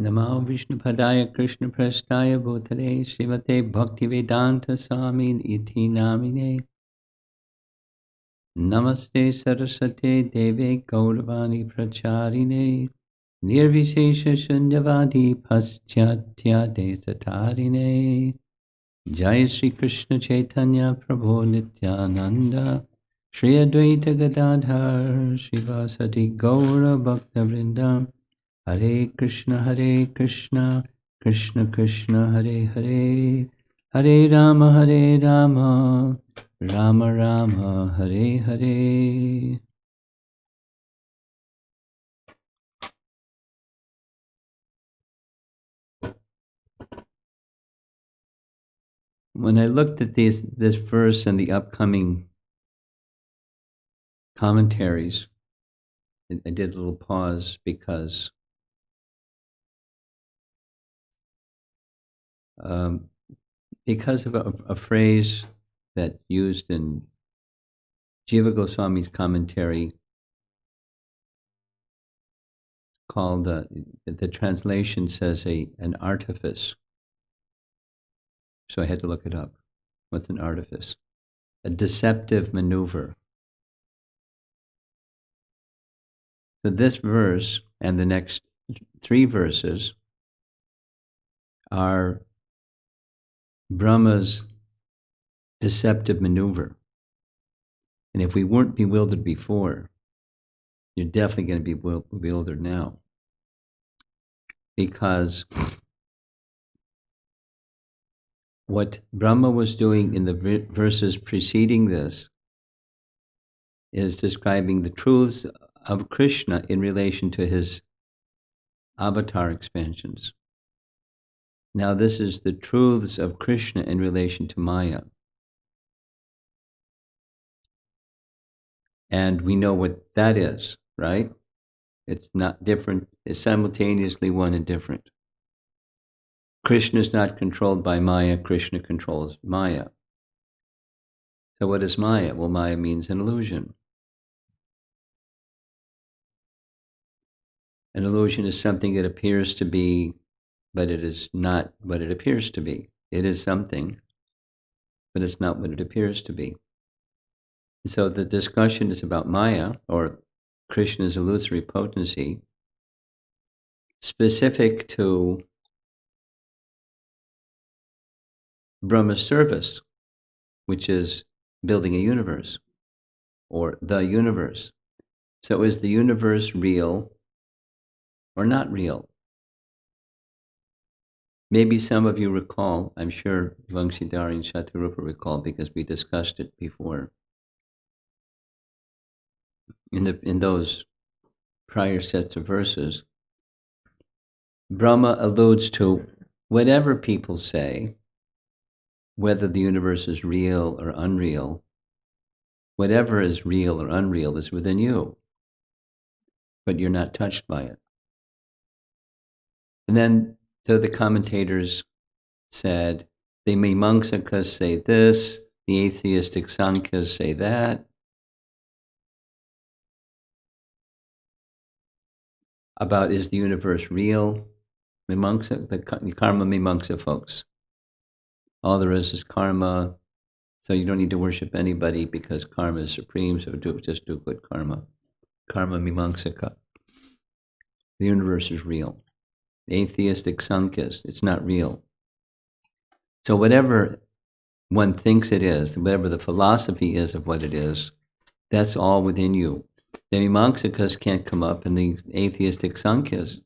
Namo Vishnupadaya Krishna Prasthaya Bhutale Srimate Bhaktivedanta Swami Iti Namine Namaste Saraswate Deve Gauravani Pracharine Nirvishesha Shunyavadi Paschatya Desatarine Jai Shri Krishna Chaitanya Prabhu Nityananda Shri Advaita Gadadhar Shivasati Gaura Bhakta Vrinda Hare Krishna Krishna Krishna Hare Hare Hare Rama Rama Rama Hare Hare. When I looked at this verse and the upcoming commentaries, I did a little pause because of a phrase that used in Jiva Goswami's commentary called, the translation says an artifice. So I had to look it up. What's an artifice? A deceptive maneuver. So this verse and the next 3 verses are Brahma's deceptive maneuver. And if we weren't bewildered before, you're definitely going to be bewildered now. Because what Brahma was doing in the verses preceding this is describing the truths of Krishna in relation to his avatar expansions. Now this is the truths of Krishna in relation to Maya. And we know what that is, right? It's not different. It's simultaneously one and different. Krishna is not controlled by Maya. Krishna controls Maya. So what is Maya? Well, Maya means an illusion. An illusion is something that appears to be, but it is not what it appears to be. It is something, but it's not what it appears to be. So the discussion is about Maya, or Krishna's illusory potency, specific to Brahma's service, which is building a universe, or the universe. So is the universe real or not real? Maybe some of you recall, I'm sure Vangsidhar and Shatarupa recall because we discussed it before. In those prior sets of verses, Brahma alludes to whatever people say, whether the universe is real or unreal, whatever is real or unreal is within you, but you're not touched by it. And then, so the commentators said, the Mimamsakas say this, the atheistic Sankhya's say that. About is the universe real? Mimamsa, the karma Mimamsa folks. All there is karma, so you don't need to worship anybody because karma is supreme, so just do good karma. Karma Mimamsaka. The universe is real. Atheistic Sankhya's, it's not real. So whatever one thinks it is, whatever the philosophy is of what it is, that's all within you. The Mimamsakas can't come up, and the atheistic Sankhites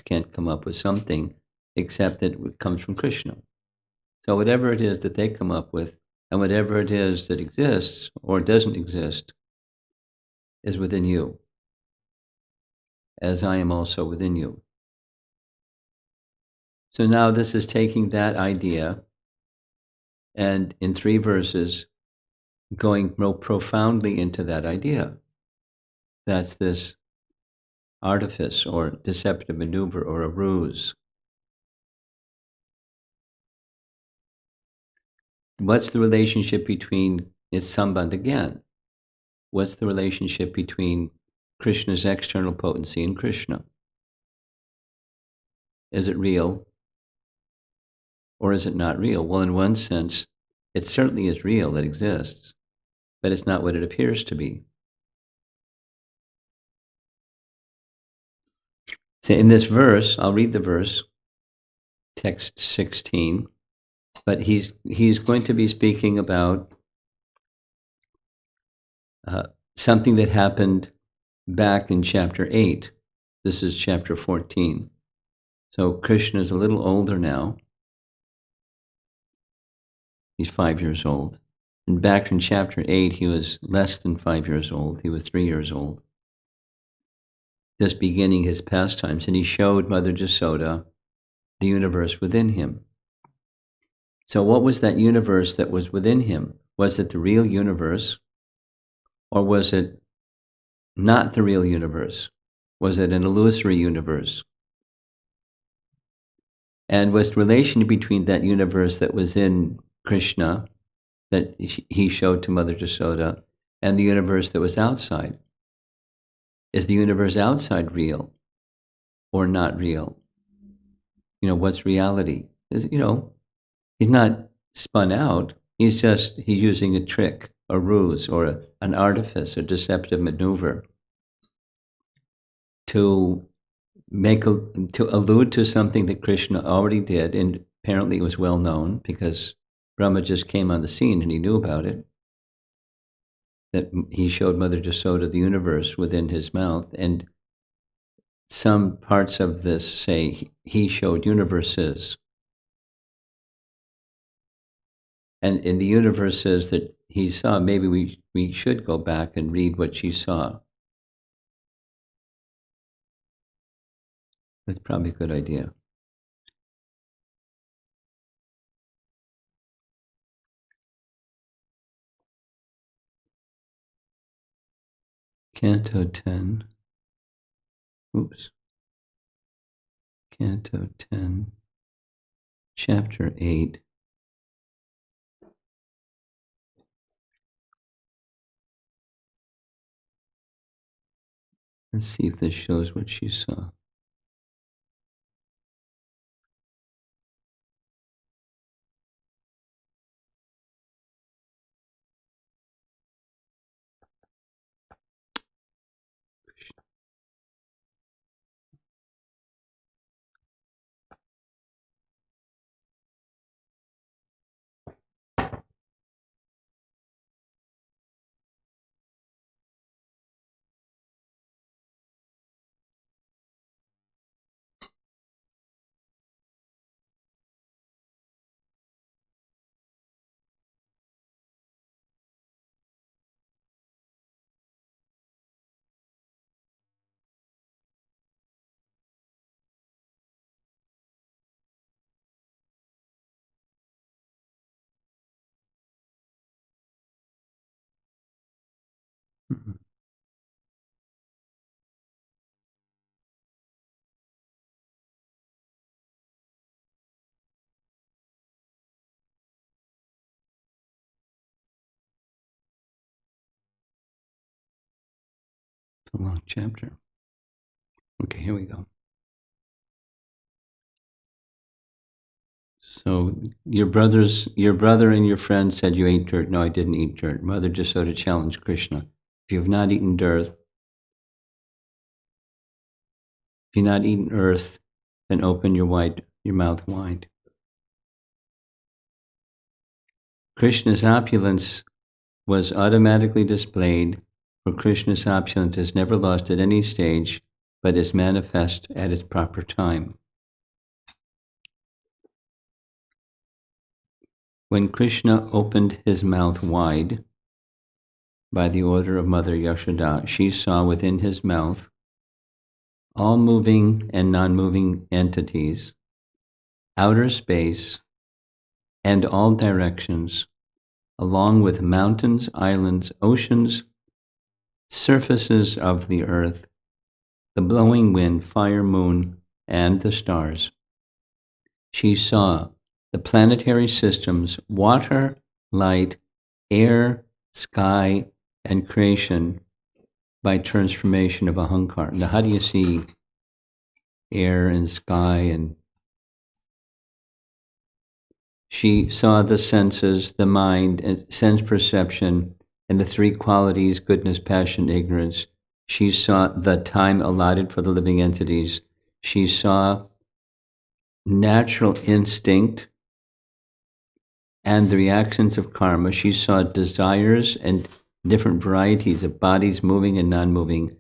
can't come up with something except that it comes from Krishna. So whatever it is that they come up with, and whatever it is that exists or doesn't exist, is within you, as I am also within you. So now this is taking that idea and in 3 verses going more profoundly into that idea. That's this artifice or deceptive maneuver or a ruse. What's the relationship between, it's Sambandh again. What's the relationship between Krishna's external potency and Krishna? Is it real or is it not real? Well, in one sense, it certainly is real, it exists, but it's not what it appears to be. So in this verse, I'll read the verse, text 16. But he's going to be speaking about something that happened back in chapter 8. This is chapter 14. So Krishna is a little older now. He's 5 years old. And back in chapter 8, he was less than 5 years old. He was 3 years old, just beginning his pastimes. And he showed Mother Jasoda the universe within him. So what was that universe that was within him? Was it the real universe? Or was it not the real universe? Was it an illusory universe? And was the relation between that universe that was in Krishna, that he showed to Mother Jasoda, and the universe that was outside? Is the universe outside real or not real? What's reality? He's not spun out. He's using a trick, a ruse, or an artifice, a deceptive maneuver to allude to something that Krishna already did, and apparently it was well known because Brahma just came on the scene and he knew about it, that he showed Mother Jasoda the universe within his mouth. And some parts of this say he showed universes. And in the universes that he saw, maybe we should go back and read what she saw. That's probably a good idea. Canto 10. Canto 10, chapter 8. Let's see if this shows what she saw. Mhm. It's a long chapter. Okay, here we go. So your brother and your friend said you ate dirt. No, I didn't eat dirt. Mother Jasoda challenged Krishna. If you have not eaten dirt, then open your mouth wide. Krishna's opulence was automatically displayed, for Krishna's opulence is never lost at any stage, but is manifest at its proper time. When Krishna opened his mouth wide, by the order of Mother Yashoda, she saw within his mouth all moving and non-moving entities, outer space, and all directions, along with mountains, islands, oceans, surfaces of the earth, the blowing wind, fire, moon, and the stars. She saw the planetary systems, water, light, air, sky, and creation by transformation of ahankar. Now, how do you see air and sky? And she saw the senses, the mind, and sense perception, and the three qualities, goodness, passion, ignorance. She saw the time allotted for the living entities. She saw natural instinct and the reactions of karma. She saw desires and different varieties of bodies moving and non-moving.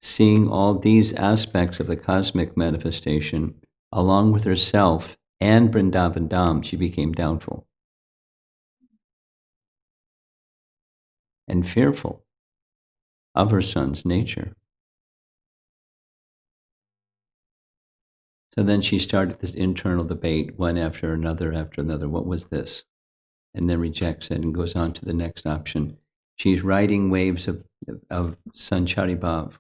Seeing all these aspects of the cosmic manifestation, along with herself and Vrindavan Dham, she became doubtful and fearful of her son's nature. So then she started this internal debate, one after another after another. What was this? And then rejects it and goes on to the next option. She's riding waves of Sanchari Bhav,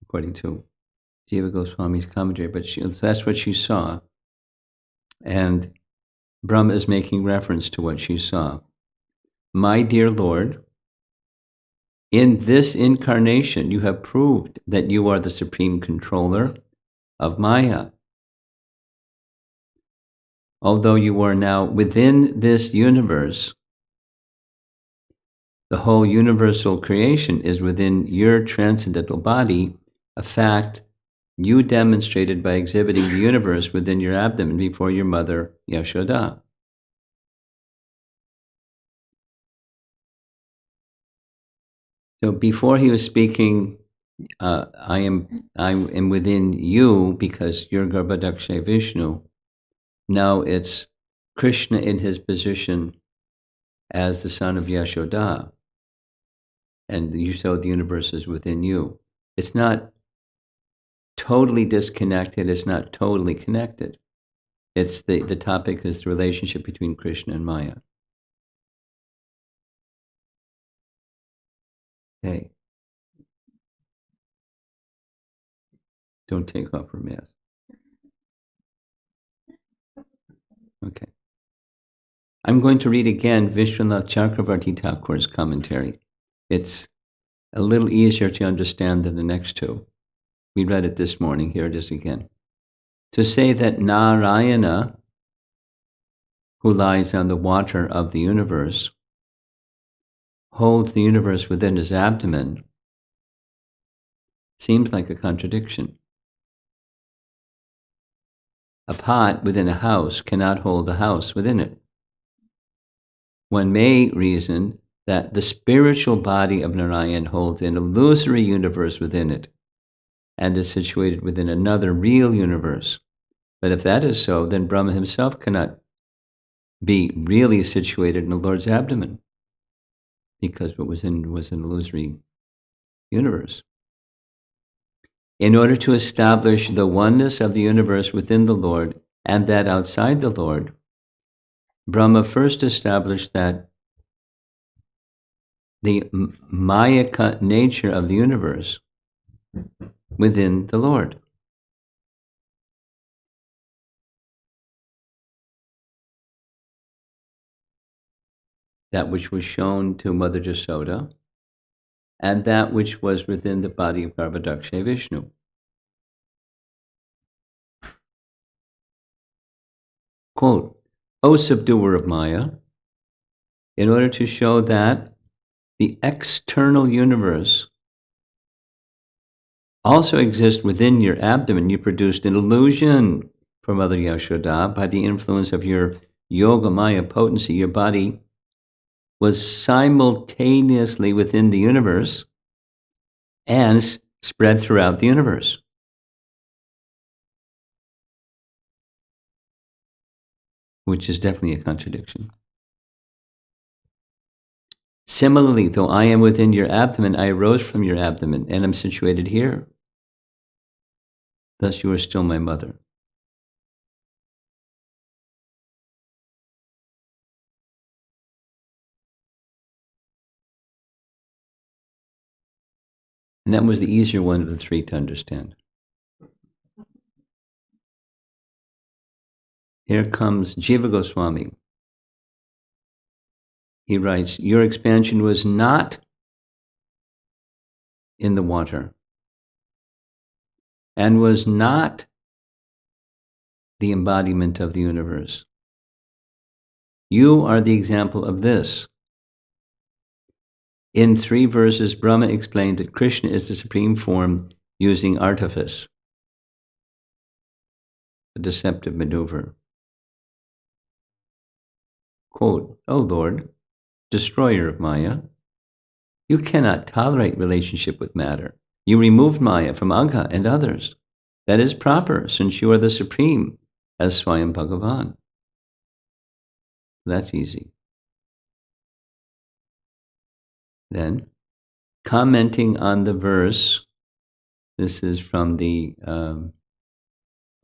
according to Jiva Goswami's commentary, but that's what she saw. And Brahma is making reference to what she saw. My dear Lord, in this incarnation, you have proved that you are the supreme controller of Maya. Although you are now within this universe, the whole universal creation is within your transcendental body, a fact you demonstrated by exhibiting the universe within your abdomen before your mother, Yashoda. So before he was speaking, I am within you because you're Garbhodakshay Vishnu. Now it's Krishna in his position as the son of Yashoda, and you saw the universe is within you. It's not totally disconnected. It's not totally connected. It's the topic is the relationship between Krishna and Maya. Okay. Don't take off her mask. Okay. I'm going to read again Vishwanath Chakravarti Thakur's commentary. It's a little easier to understand than the next two. We read it this morning. Here it is again. To say that Narayana, who lies on the water of the universe, holds the universe within his abdomen, seems like a contradiction. A pot within a house cannot hold the house within it. One may reason that the spiritual body of Narayan holds an illusory universe within it and is situated within another real universe. But if that is so, then Brahma himself cannot be really situated in the Lord's abdomen because what was an illusory universe. In order to establish the oneness of the universe within the Lord and that outside the Lord, Brahma first established that the Maya nature of the universe within the Lord. That which was shown to Mother Jasoda, and that which was within the body of Garbhodakshay Vishnu. Quote, O subduer of Maya, in order to show that the external universe also exists within your abdomen, you produced an illusion for Mother Yashoda by the influence of your Yoga Maya potency. Your body was simultaneously within the universe and spread throughout the universe. Which is definitely a contradiction. Similarly, though I am within your abdomen, I arose from your abdomen and am situated here. Thus you are still my mother. And that was the easier one of the three to understand. Here comes Jiva Goswami. He writes, your expansion was not in the water and was not the embodiment of the universe. You are the example of this. In 3 verses, Brahma explained that Krishna is the supreme form using artifice, a deceptive maneuver. quote, "O Lord, destroyer of Maya, you cannot tolerate relationship with matter. You removed Maya from Agha and others. That is proper, since you are the supreme, as Swayam Bhagavan." That's easy. Then, commenting on the verse, this is from the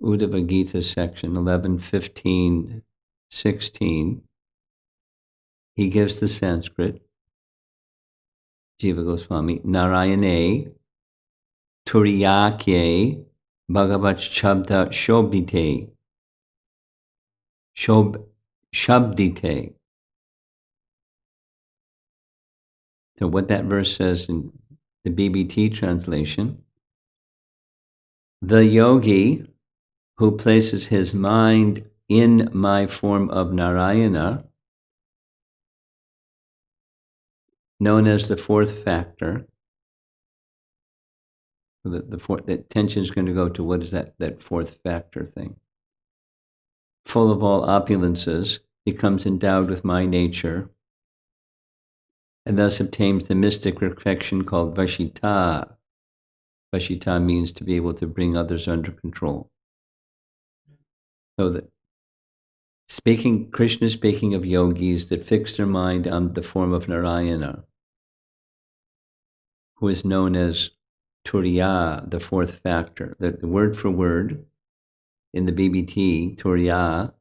Uddhava Gita section 11, 15, 16. He gives the Sanskrit, Jiva Goswami, Narayane Turiyakye Bhagavat Shabda Shobdite. Shabdite. So what that verse says in the BBT translation, the yogi who places his mind in my form of Narayana, known as the fourth factor, the attention is going to go to what is that fourth factor thing. Full of all opulences, becomes endowed with my nature, and thus obtains the mystic perfection called Vashita. Vashita means to be able to bring others under control. So that Krishna is speaking of yogis that fix their mind on the form of Narayana, who is known as Turiya, the fourth factor. The word for word in the BBT, Turiya,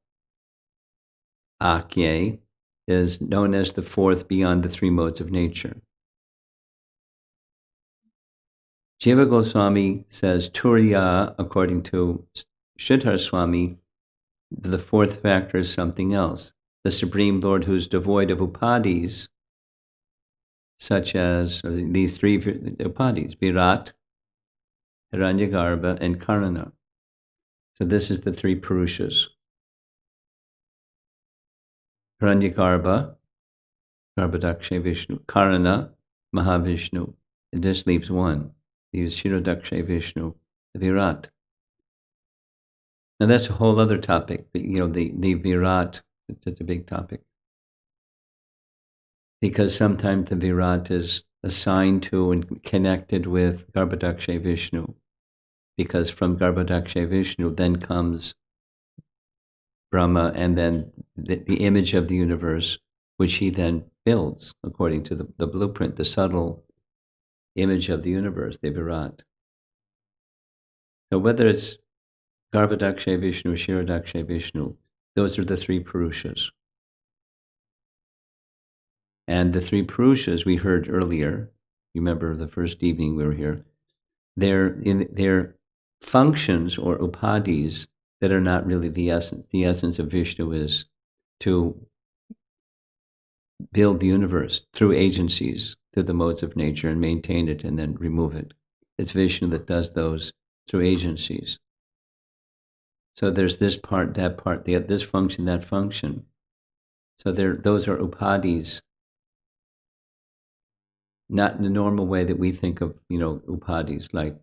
Akye, is known as the fourth beyond the three modes of nature. Jiva Goswami says Turiya, according to Sridhar Swami, the fourth factor is something else. The Supreme Lord who is devoid of upadis, such as these three upadis, Virat, Hiranyagarbha, and Karana. So this is the three Purushas. Hiranyagarbha, Garbhadakshay Vishnu, Karana, Mahavishnu. It just leaves one. Leaves Shirodakshay Vishnu, the Virat. Now that's a whole other topic. The Virat, it's a big topic. Because sometimes the Virat is assigned to and connected with Garbhadakshay Vishnu. Because from Garbhadakshay Vishnu then comes Brahma, and then the image of the universe, which he then builds according to the blueprint, the subtle image of the universe, the Virat. So whether it's Garbhadakshay Vishnu, Shirodakshay Vishnu, those are the three Purushas. And the three Purushas we heard earlier, you remember the first evening we were here, they're functions or upadis that are not really the essence. The essence of Vishnu is to build the universe through agencies, through the modes of nature, and maintain it and then remove it. It's Vishnu that does those through agencies. So there's this part, that part, this function, that function. So those are upadis, not in the normal way that we think of, upadis, like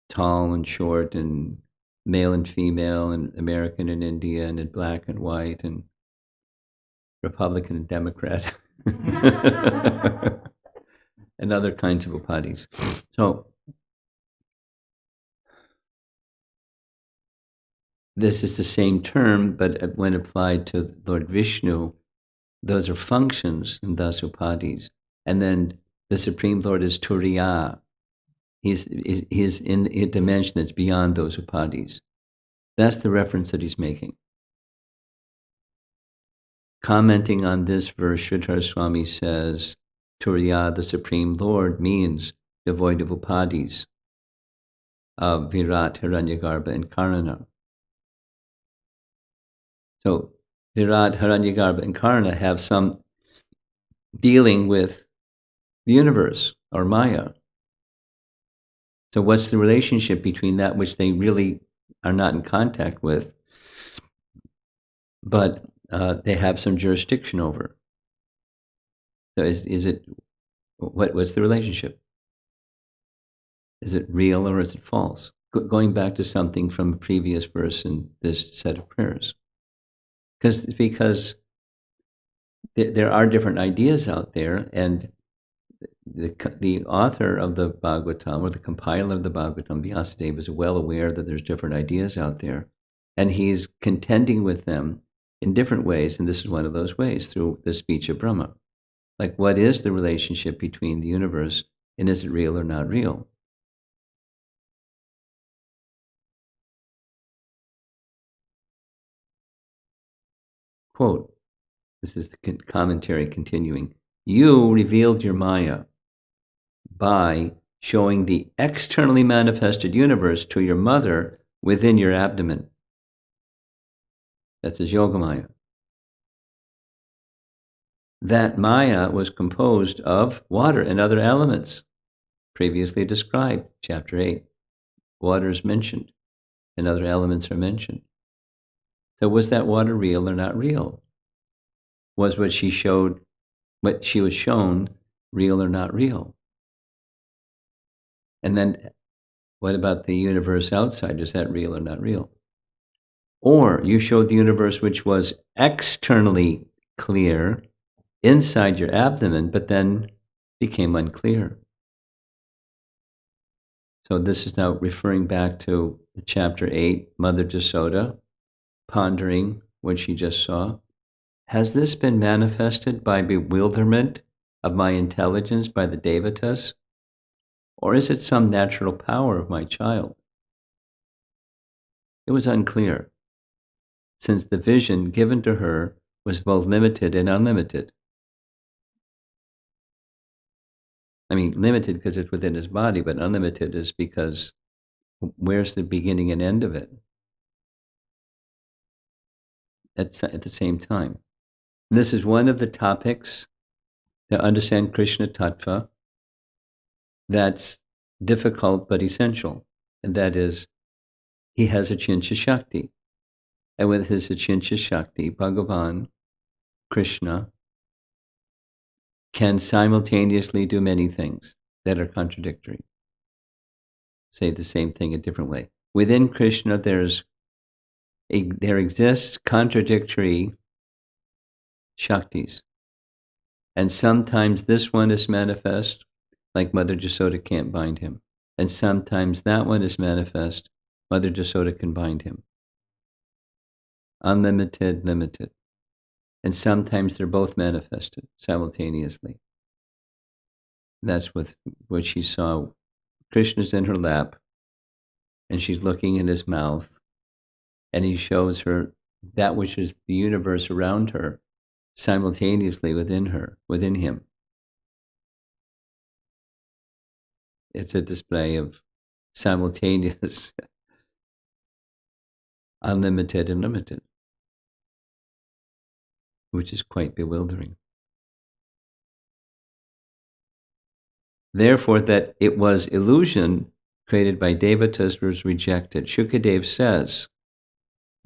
tall and short and male and female and American and India and black and white and Republican and Democrat and other kinds of upadis. So this is the same term, but when applied to Lord Vishnu, those are functions and thus upadis. And then the Supreme Lord is Turiya. He's in a dimension that's beyond those upadis. That's the reference that he's making. Commenting on this verse, Sridhar Swami says, Turiya, the Supreme Lord, means devoid of upadis, of Virat, Hiranyagarbha, and Karana. So Virat, Hiranyagarbha, and Karana have some dealing with the universe, or Maya. So what's the relationship between that which they really are not in contact with, but they have some jurisdiction over? So is it, what's the relationship? Is it real or is it false? Going back to something from a previous verse in this set of prayers. Because there are different ideas out there, and the author of the Bhagavatam, or the compiler of the Bhagavatam, Vyasadeva, is well aware that there's different ideas out there, and he's contending with them in different ways, and this is one of those ways, through the speech of Brahma. Like, what is the relationship between the universe, and is it real or not real? Quote, this is the commentary continuing, you revealed your Maya by showing the externally manifested universe to your mother within your abdomen. That's his Yogamaya. That Maya was composed of water and other elements, previously described, chapter 8. Water is mentioned, and other elements are mentioned. So was that water real or not real? Was what she was shown, real or not real? And then what about the universe outside? Is that real or not real? Or you showed the universe which was externally clear inside your abdomen, but then became unclear. So this is now referring back to the chapter 8, Mother Jasoda, pondering what she just saw. Has this been manifested by bewilderment of my intelligence by the Devatas? Or is it some natural power of my child? It was unclear, since the vision given to her was both limited and unlimited. I mean, limited because it's within his body, but unlimited is because where's the beginning and end of it? At the same time. And this is one of the topics to understand Krishna Tattva that's difficult but essential, and that is he has Achintya Shakti. And with his Achintya Shakti, Bhagavan, Krishna, can simultaneously do many things that are contradictory. Say the same thing a different way. Within Krishna, there exists contradictory Shaktis. And sometimes this one is manifest, like Mother Jasoda can't bind him. And sometimes that one is manifest, Mother Jasoda can bind him. Unlimited, limited. And sometimes they're both manifested simultaneously. That's what she saw. Krishna's in her lap, and she's looking in his mouth, and he shows her that which is the universe around her simultaneously within him. It's a display of simultaneous, unlimited and limited, which is quite bewildering. Therefore, that it was illusion created by Devatas was rejected. Shukadev says,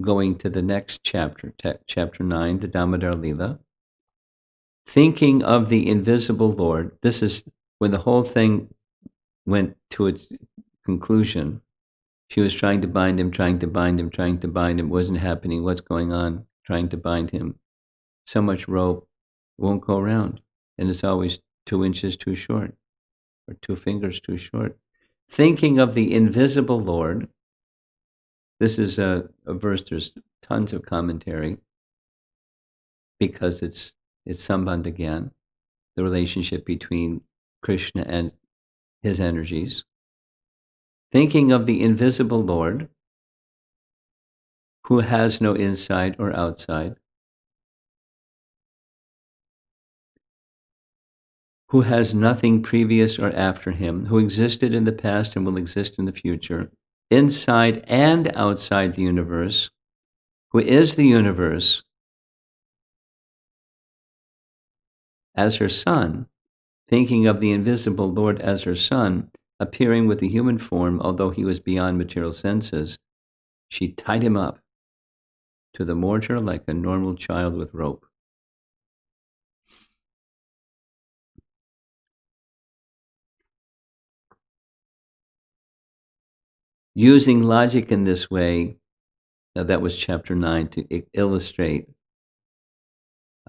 going to the next chapter, chapter 9, the Damodar Lila, thinking of the invisible Lord. This is when the whole thing went to its conclusion. She was trying to bind him, trying to bind him, trying to bind him. It wasn't happening. What's going on? Trying to bind him. So much rope won't go around. And it's always 2 inches too short, or 2 fingers too short. Thinking of the invisible Lord. This is a verse, there's tons of commentary, because it's Sambandh again, the relationship between Krishna and his energies. Thinking of the invisible Lord, who has no inside or outside, who has nothing previous or after him, who existed in the past and will exist in the future, inside and outside the universe, who is the universe, as her son, thinking of the invisible Lord as her son, appearing with a human form, although he was beyond material senses, she tied him up to the mortar like a normal child with rope. Using logic in this way, now that was chapter 9, to illustrate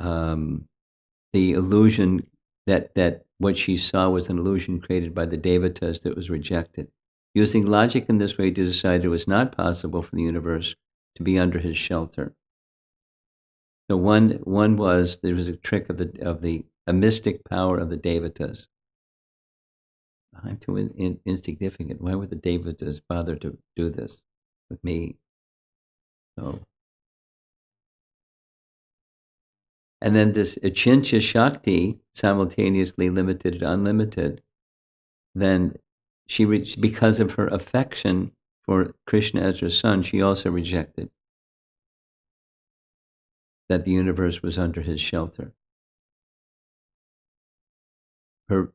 the illusion that what she saw was an illusion created by the devatas that was rejected. Using logic in this way to decide it was not possible for the universe to be under his shelter. So one was there was a trick of a mystic power of the devatas. I'm too insignificant. Why would the devatas bother to do this with me? So, and then this achintya shakti, simultaneously limited and unlimited, then she reached, because of her affection for Krishna as her son, she also rejected that the universe was under his shelter. Her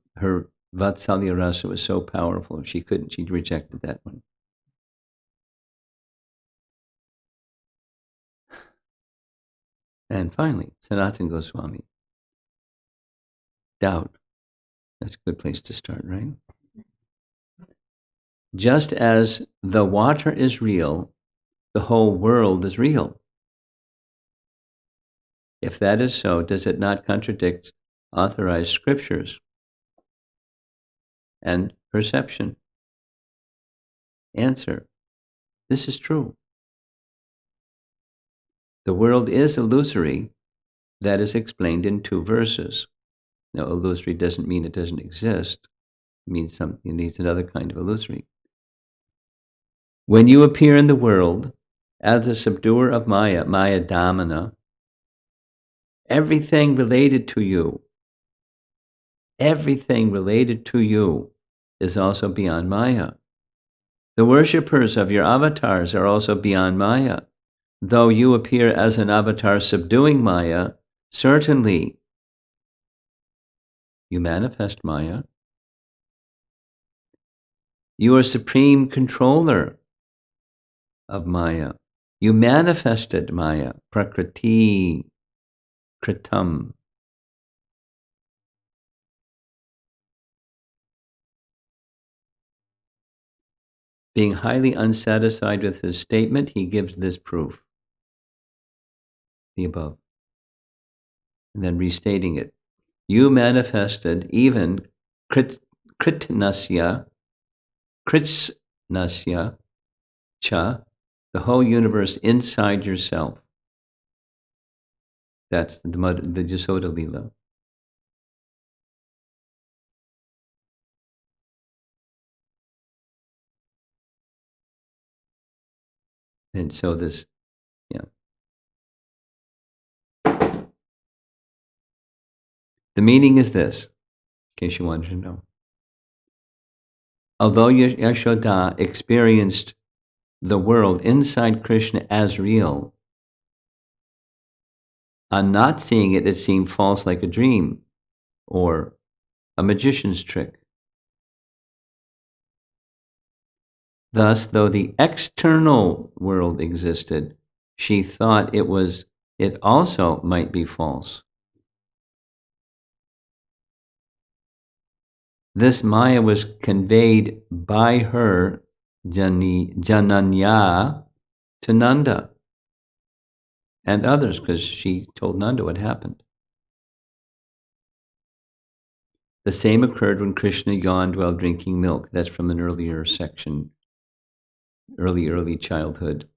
Vatsalya rasa was so powerful, she rejected that one. And finally, Sanatana Goswami. Doubt. That's a good place to start, right? Just as the water is real, the whole world is real. If that is so, does it not contradict authorized scriptures and perception? Answer: this is true. The world is illusory. That is explained in 2 verses. Now, illusory doesn't mean it doesn't exist. It means it needs another kind of illusory. When you appear in the world as the subduer of Maya, Maya Dhamana, everything related to you is also beyond Maya. The worshippers of your avatars are also beyond Maya. Though you appear as an avatar subduing Maya, certainly you manifest Maya. You are supreme controller of Maya. You manifested Maya, Prakriti, Kritam. Being highly unsatisfied with his statement, he gives this proof, the above, and then restating it. You manifested even Kritsnasya cha, the whole universe inside yourself. That's the Jasoda Lila. And so this, yeah. The meaning is this, in case you wanted to know. Although Yashoda experienced the world inside Krishna as real, on not seeing it, it seemed false like a dream or a magician's trick. Thus, though the external world existed, she thought it also might be false. This Maya was conveyed by her Jananya to Nanda and others, because she told Nanda what happened. The same occurred when Krishna yawned while drinking milk. That's from an earlier section, early childhood.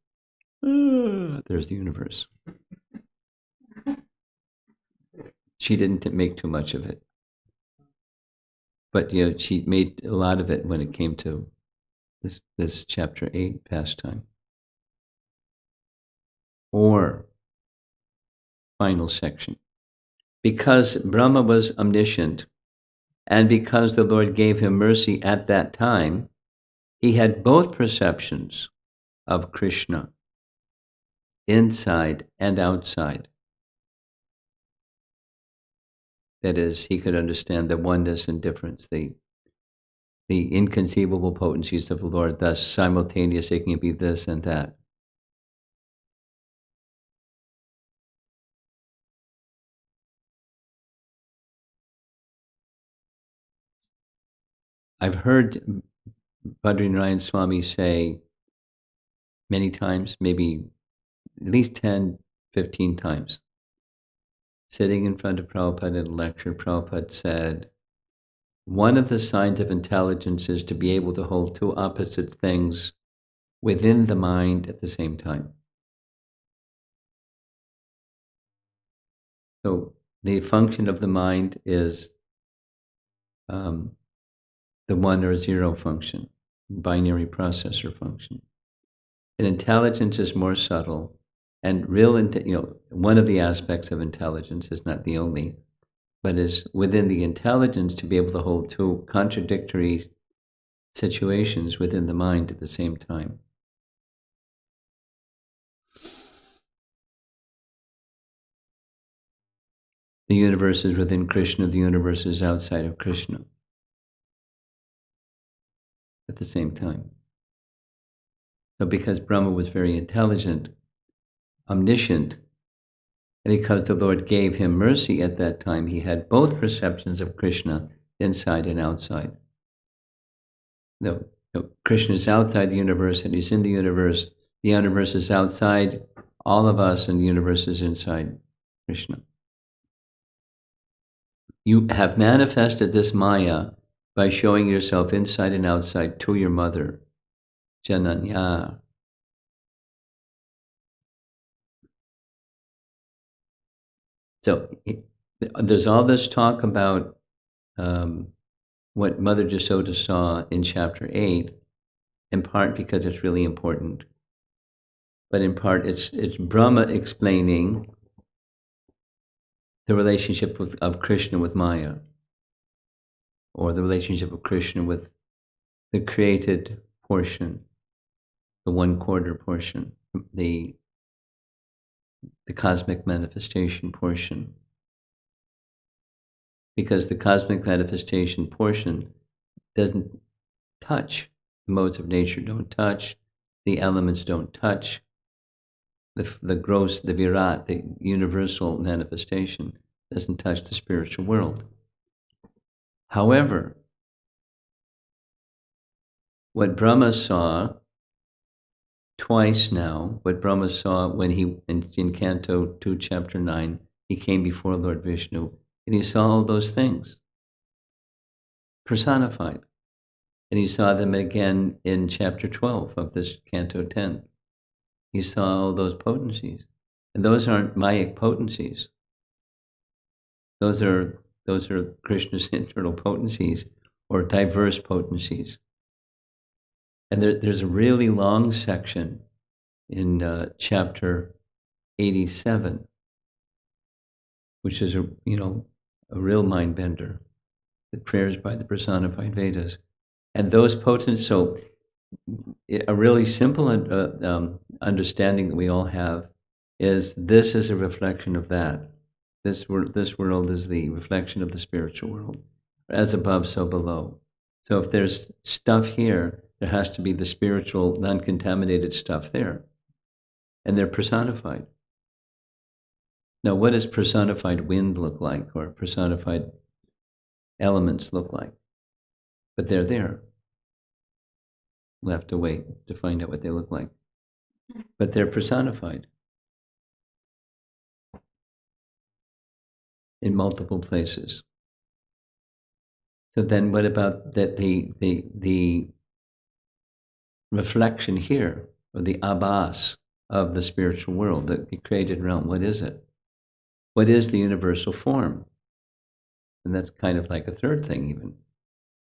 There's the universe. She didn't make too much of it. But she made a lot of it when it came to this chapter 8 pastime. Or final section. Because Brahma was omniscient, and because the Lord gave him mercy at that time, he had both perceptions of Krishna, inside and outside. That is, he could understand the oneness and difference, the inconceivable potencies of the Lord, thus simultaneous, it can be this and that. I've heard Badrinarayan Swami say many times, maybe at least 10, 15 times, sitting in front of Prabhupada at a lecture, Prabhupada said, one of the signs of intelligence is to be able to hold two opposite things within the mind at the same time. So the function of the mind is the one or zero function, binary processor function. And intelligence is more subtle, and one of the aspects of intelligence is not the only, but is within the intelligence to be able to hold two contradictory situations within the mind at the same time. The universe is within Krishna, the universe is outside of Krishna at the same time. So because Brahma was very intelligent, omniscient, and because the Lord gave him mercy at that time, he had both perceptions of Krishna, inside and outside. No, Krishna is outside the universe and he's in the universe. The universe is outside all of us and the universe is inside Krishna. You have manifested this Maya by showing yourself inside and outside to your mother, Jananya. So there's all this talk about what Mother Jasoda saw in chapter 8, in part because it's really important, but in part it's Brahma explaining the relationship of Krishna with Maya, or the relationship of Krishna with the created portion, the 1/4 portion, the cosmic manifestation portion. Because the cosmic manifestation portion doesn't touch. The modes of nature don't touch. The elements don't touch. The gross, the virat, the universal manifestation doesn't touch the spiritual world. However, what Brahma saw twice now, what Brahma saw when he, in Canto 2, Chapter 9, he came before Lord Vishnu, and he saw all those things personified. And he saw them again in Chapter 12 of this Canto 10. He saw all those potencies. And those aren't Mayic potencies. Those are Krishna's internal potencies, or diverse potencies. And there's a really long section in chapter 87, which is a real mind bender. The prayers by the personified Vedas, and those potencies. So, a really simple understanding that we all have is this is a reflection of that. This world is the reflection of the spiritual world, as above, so below. So if there's stuff here, there has to be the spiritual, non-contaminated stuff there. And they're personified. Now, what does personified wind look like, or personified elements look like? But they're there. We'll have to wait to find out what they look like. But they're personified in multiple places. So then what about that the reflection here, or the abhas of the spiritual world, the created realm? What is it? What is the universal form? And that's kind of like a third thing even.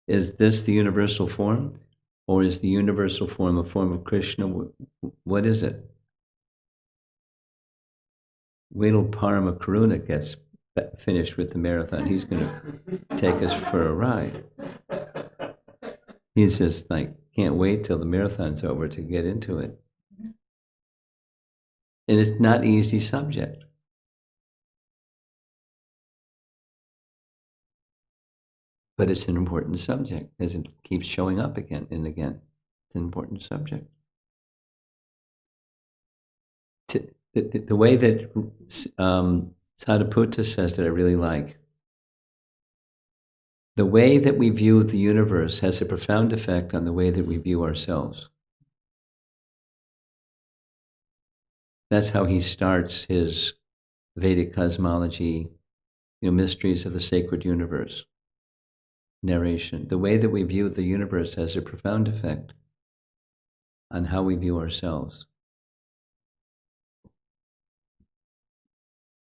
Is this the universal form? Or is the universal form a form of Krishna? What is it? Wait till Parama Karuna gets finished with the marathon. He's going to take us for a ride. He's just like, can't wait till the marathon's over to get into it. And it's not an easy subject. But it's an important subject, as it keeps showing up again and again. It's an important subject. The way that Sadhaputta says that I really like, the way that we view the universe has a profound effect on the way that we view ourselves. That's how he starts his Vedic cosmology, mysteries of the sacred universe, narration. The way that we view the universe has a profound effect on how we view ourselves.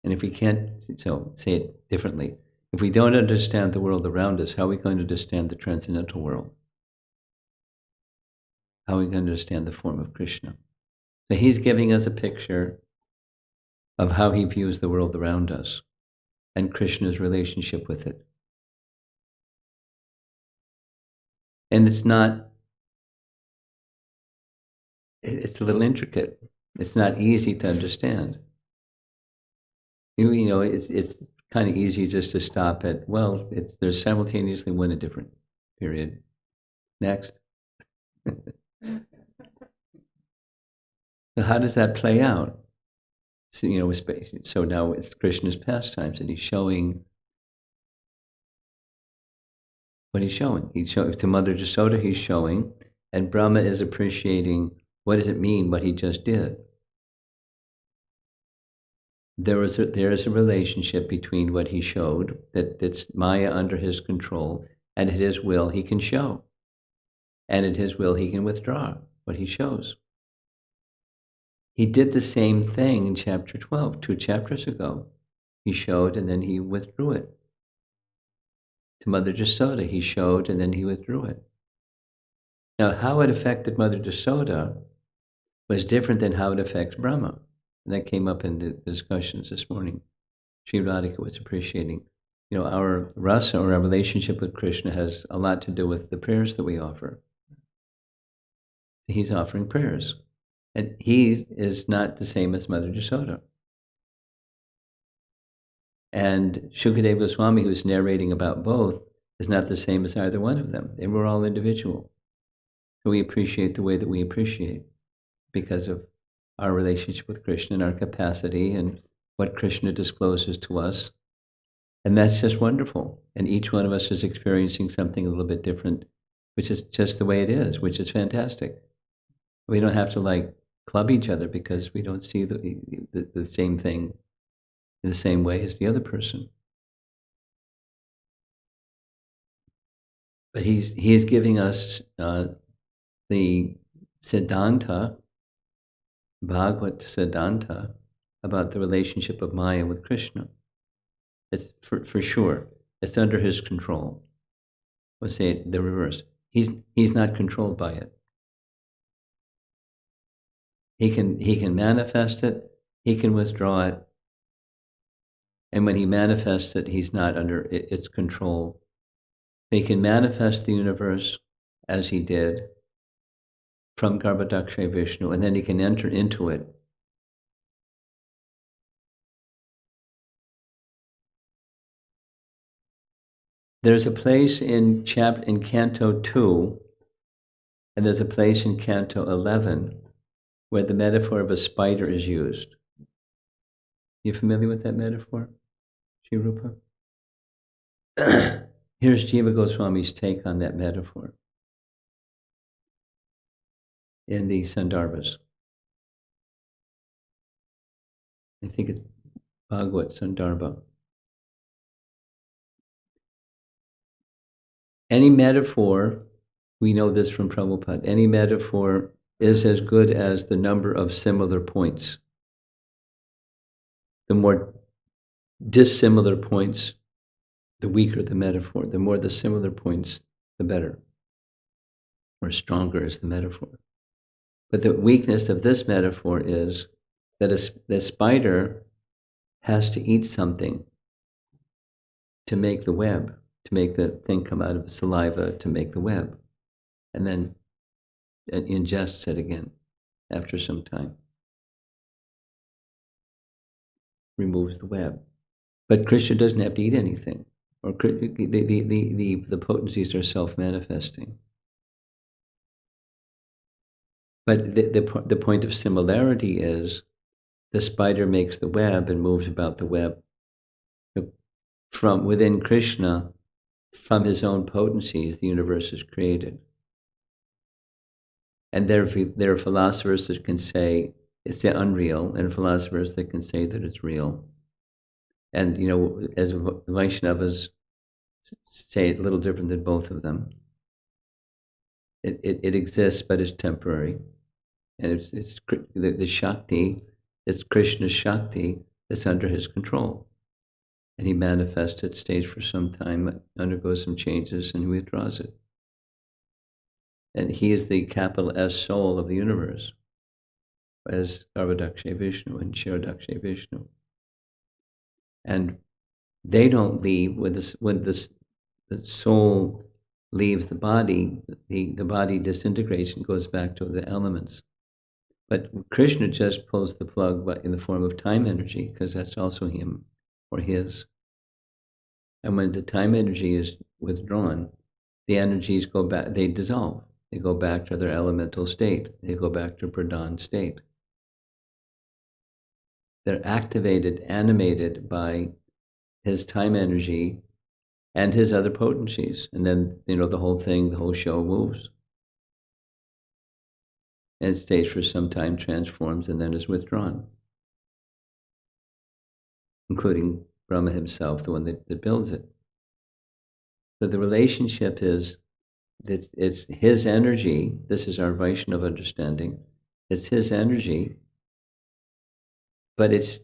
And if we can't, so say it differently, if we don't understand the world around us, how are we going to understand the transcendental world? How are we going to understand the form of Krishna? So he's giving us a picture of how he views the world around us and Krishna's relationship with it. And it's a little intricate. It's not easy to understand. It's kind of easy just to stop at, well, there's simultaneously one and different, period. Next. So how does that play out? So, so now it's Krishna's pastimes, and he's showing what he's showing. He's showing to Mother Jasoda, he's showing, and Brahma is appreciating what does it mean, what he just did. There is a relationship between what he showed, that's Maya under his control, and at his will he can show. And at his will he can withdraw what he shows. He did the same thing in chapter 12, 2 chapters ago. He showed and then he withdrew it. To Mother Jasoda, he showed and then he withdrew it. Now, how it affected Mother Jasoda was different than how it affects Brahma. And that came up in the discussions this morning. Sri Radhika was appreciating, our rasa, or our relationship with Krishna, has a lot to do with the prayers that we offer. He's offering prayers. And he is not the same as Mother Jasoda. And Shukadeva Goswami, who's narrating about both, is not the same as either one of them. They were all individual. So we appreciate the way that we appreciate because of our relationship with Krishna and our capacity and what Krishna discloses to us. And that's just wonderful. And each one of us is experiencing something a little bit different, which is just the way it is, which is fantastic. We don't have to club each other because we don't see the same thing in the same way as the other person. But he is giving us the Siddhanta, Bhagavad Siddhanta, about the relationship of Maya with Krishna. It's for sure. It's under his control. We'll say it the reverse. He's not controlled by it. He can manifest it, he can withdraw it, and when he manifests it, he's not under its control. He can manifest the universe as he did from Garbhodakshay Vishnu, and then he can enter into it. There's a place in Canto 2, and there's a place in Canto 11 where the metaphor of a spider is used. You familiar with that metaphor, Sri Rupa? Here's Jiva Goswami's take on that metaphor in the Sandarbhas. I think it's Bhagavad Sandarbha. Any metaphor, we know this from Prabhupada, any metaphor is as good as the number of similar points. The more dissimilar points, the weaker the metaphor. The more the similar points, the better, or stronger is the metaphor. But the weakness of this metaphor is that the spider has to eat something to make the web, to make the thing come out of the saliva to make the web, and then it ingests it again after some time. Removes the web. But Krishna doesn't have to eat anything. Or the potencies are self-manifesting. But the point of similarity is the spider makes the web and moves about the web. From within Krishna, from his own potencies, the universe is created. And there are philosophers that can say it's unreal, and philosophers that can say that it's real. And, as Vaishnavas say it a little different than both of them. It exists, but it's temporary. And it's the Shakti, it's Krishna's Shakti that's under his control. And he manifests it, stays for some time, undergoes some changes, and he withdraws it. And he is the capital S soul of the universe, as Sarvadakshay Vishnu and Shiradakshay Vishnu. And they don't leave when the soul leaves the body, the body disintegrates and goes back to the elements. But Krishna just pulls the plug in the form of time energy, because that's also him or his. And when the time energy is withdrawn, the energies go back, they dissolve. They go back to their elemental state. They go back to Pradhan state. They're activated, animated by his time energy and his other potencies. And then, the whole thing, the whole show moves. And it stays for some time, transforms, and then is withdrawn, including Brahma himself, the one that builds it. So the relationship is that it's his energy. This is our Vaishnava understanding. It's his energy, but its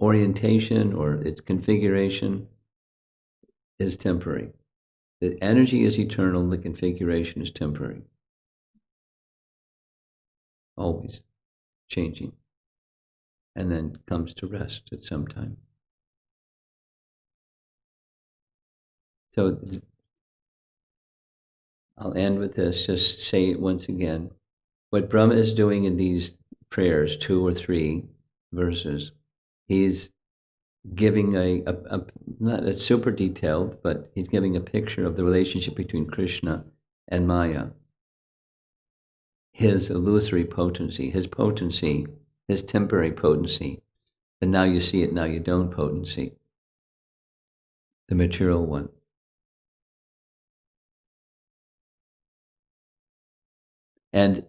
orientation or its configuration is temporary. The energy is eternal, the configuration is temporary. Always changing. And then comes to rest at some time. So I'll end with this, just say it once again. What Brahma is doing in these prayers, 2 or 3 verses, he's giving not a super detailed, but he's giving a picture of the relationship between Krishna and Maya. His illusory potency, his temporary potency, and now you see it, now you don't potency, the material one. And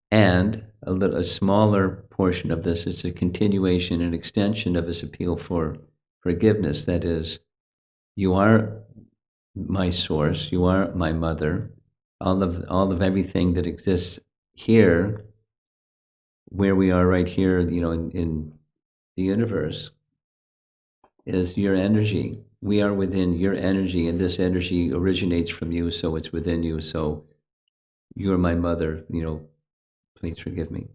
a smaller portion of this is a continuation and extension of his appeal for forgiveness. That is, you are my source, you are my mother. All of everything that exists here, where we are right here, in the universe, is your energy. We are within your energy, and this energy originates from you, so it's within you. So you're my mother, please forgive me.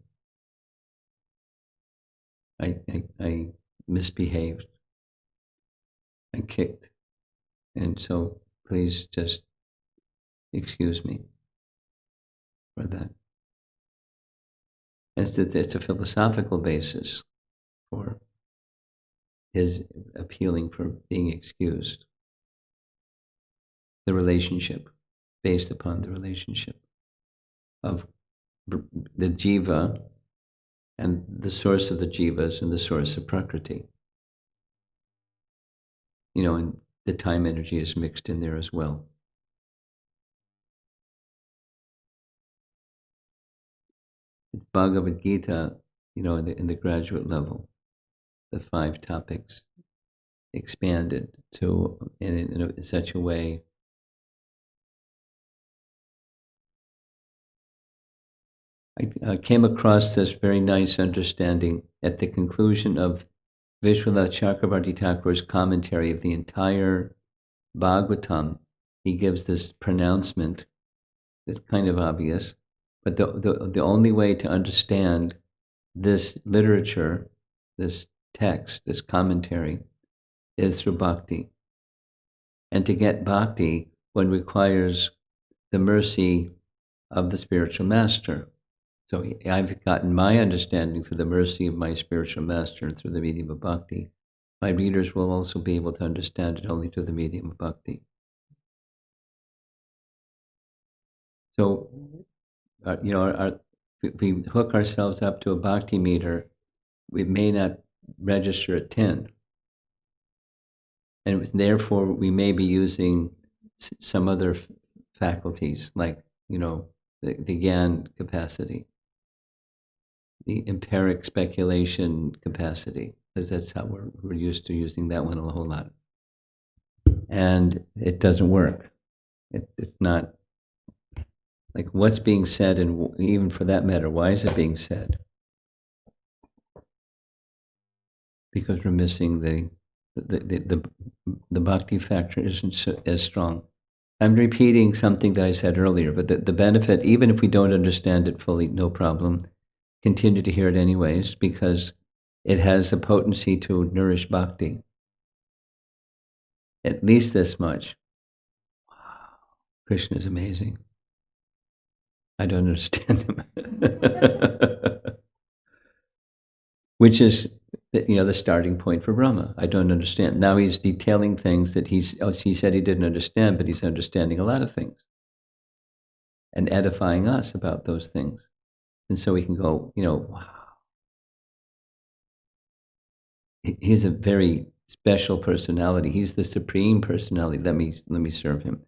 I misbehaved. I kicked. And so please just excuse me for that. It's a philosophical basis for his appealing for being excused. The relationship, based upon the relationship of the jiva and the source of the jivas and the source of prakriti. And the time energy is mixed in there as well. Bhagavad Gita, in the graduate level, the 5 topics expanded to in such a way I came across this very nice understanding at the conclusion of Vishwanath Chakravarti Thakur's commentary of the entire Bhagavatam. He gives this pronouncement. It's kind of obvious, but the only way to understand this literature, this text, this commentary, is through bhakti. And to get bhakti, one requires the mercy of the spiritual master. So I've gotten my understanding through the mercy of my spiritual master and through the medium of bhakti. My readers will also be able to understand it only through the medium of bhakti. So, if we hook ourselves up to a bhakti meter, we may not register at 10. And therefore, we may be using some other faculties, like, the Gyan capacity, the empiric speculation capacity, because that's how we're used to using that one a whole lot. And it doesn't work. It's not like what's being said, and even for that matter, why is it being said? Because we're missing the bhakti factor isn't as strong. I'm repeating something that I said earlier, but the benefit, even if we don't understand it fully, no problem. Continue to hear it anyways, because it has the potency to nourish bhakti. At least this much. Wow, Krishna is amazing. I don't understand him. Which is, the starting point for Brahma. I don't understand. Now he's detailing things that he said he didn't understand, but he's understanding a lot of things and edifying us about those things. And so we can go, wow. He's a very special personality. He's the supreme personality. Let me serve him.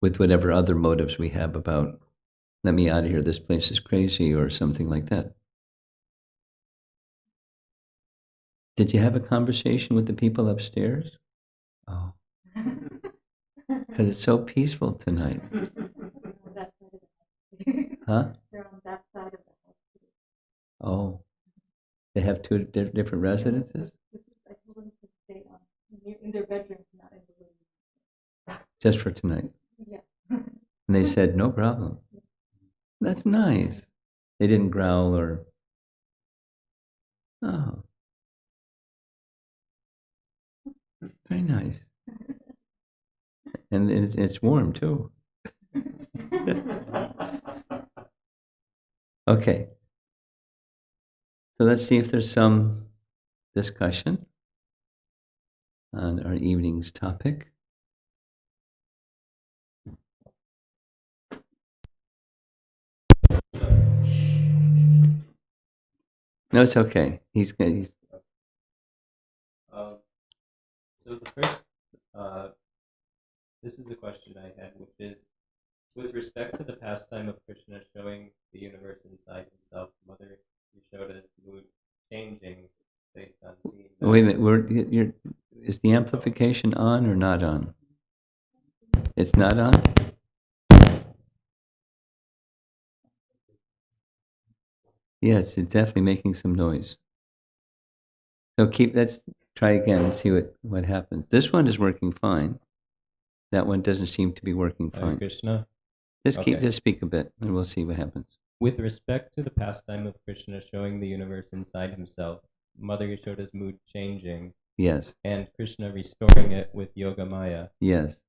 With whatever other motives we have about, let me out of here, this place is crazy, or something like that. Did you have a conversation with the people upstairs? Oh. Because it's so peaceful tonight. Huh? They're on that side of the house. Oh. They have two different residences? I told them to stay in their bedrooms, not in the living room. Just for tonight? Yeah. And they said, no problem. That's nice. They didn't growl or... Oh. Very nice. And it's warm, too. Okay. So let's see if there's some discussion on our evening's topic. No, it's okay. He's good. So the first, this is a question I had, which is, with respect to the pastime of Krishna showing the universe inside himself, Mother Yashoda's mood changing based on seeing. Wait a minute. Is the amplification on or not on? It's not on? Yes, it's definitely making some noise. So let's try again and see what happens. This one is working fine. That one doesn't seem to be working fine. Krishna? Just speak a bit and we'll see what happens. With respect to the pastime of Krishna showing the universe inside himself, Mother Yashoda's mood changing. Yes. And Krishna restoring it with Yoga Maya. Yes.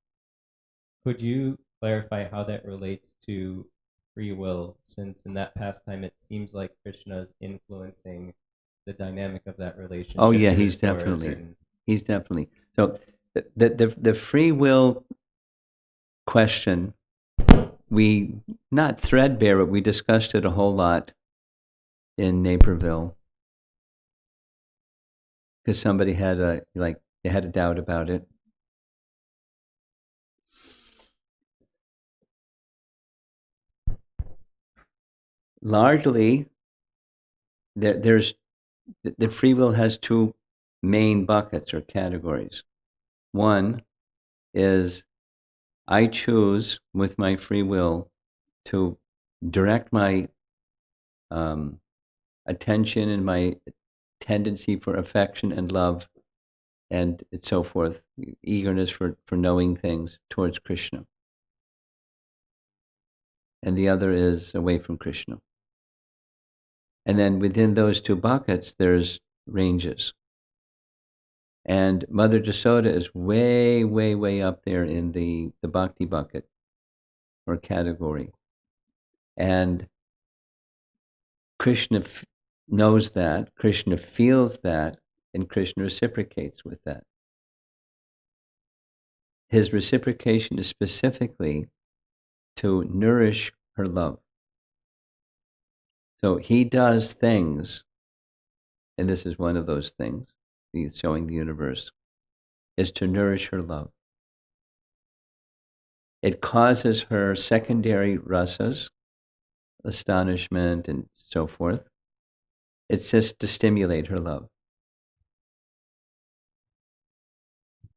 Could you clarify how that relates to free will, since in that pastime it seems like Krishna is influencing the dynamic of that relationship? Oh yeah, he's definitely. So the free will question, we not threadbare, but we discussed it a whole lot in Naperville because somebody had they had a doubt about it. Largely, there's the free will has two main buckets or categories. One is I choose with my free will to direct my attention and my tendency for affection and love and so forth, eagerness for knowing things towards Krishna. And the other is away from Krishna. And then within those two buckets, there's ranges. And Mother Yashoda is way, way, way up there in the bhakti bucket or category. And Krishna knows that, Krishna feels that, and Krishna reciprocates with that. His reciprocation is specifically to nourish her love. So he does things, and this is one of those things, he's showing the universe, is to nourish her love. It causes her secondary rasas, astonishment and so forth, It's just to stimulate her love.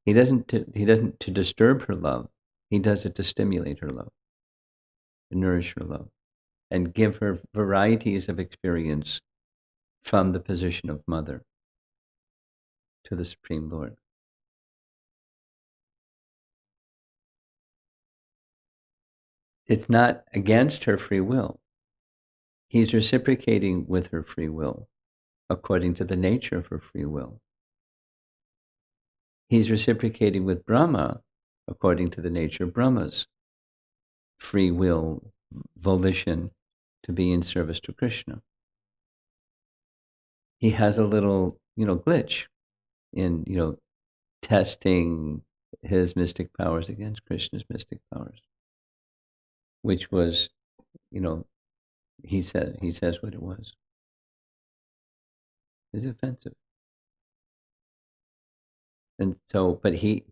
He doesn't to disturb her love. He does it to stimulate her love, to nourish her love, and give her varieties of experience from the position of mother to the Supreme Lord. It's not against her free will. He's reciprocating with her free will according to the nature of her free will. He's reciprocating with Brahma according to the nature of Brahma's free will, volition to be in service to Krishna. He has a little, glitch in, testing his mystic powers against Krishna's mystic powers, which was, he says what it was. It's offensive. And so, but he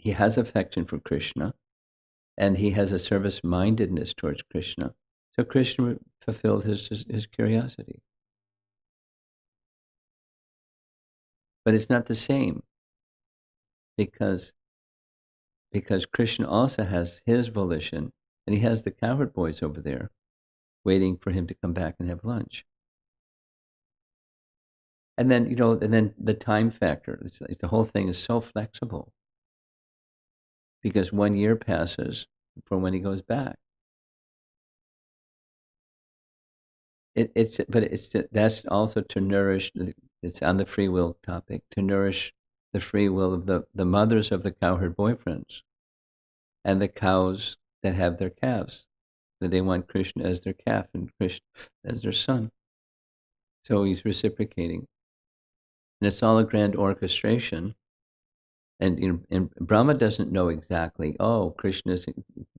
has affection for Krishna, and he has a service-mindedness towards Krishna. So Krishna fulfilled his curiosity. But it's not the same, because Krishna also has his volition, and he has the cowherd boys over there waiting for him to come back and have lunch. And then, the time factor, the whole thing is so flexible, because 1 year passes from when he goes back. That's also to nourish, it's on the free will topic, to nourish the free will of the mothers of the cowherd boyfriends and the cows that have their calves, that they want Krishna as their calf and Krishna as their son. So he's reciprocating. And it's all a grand orchestration. And Brahma doesn't know exactly, Krishna's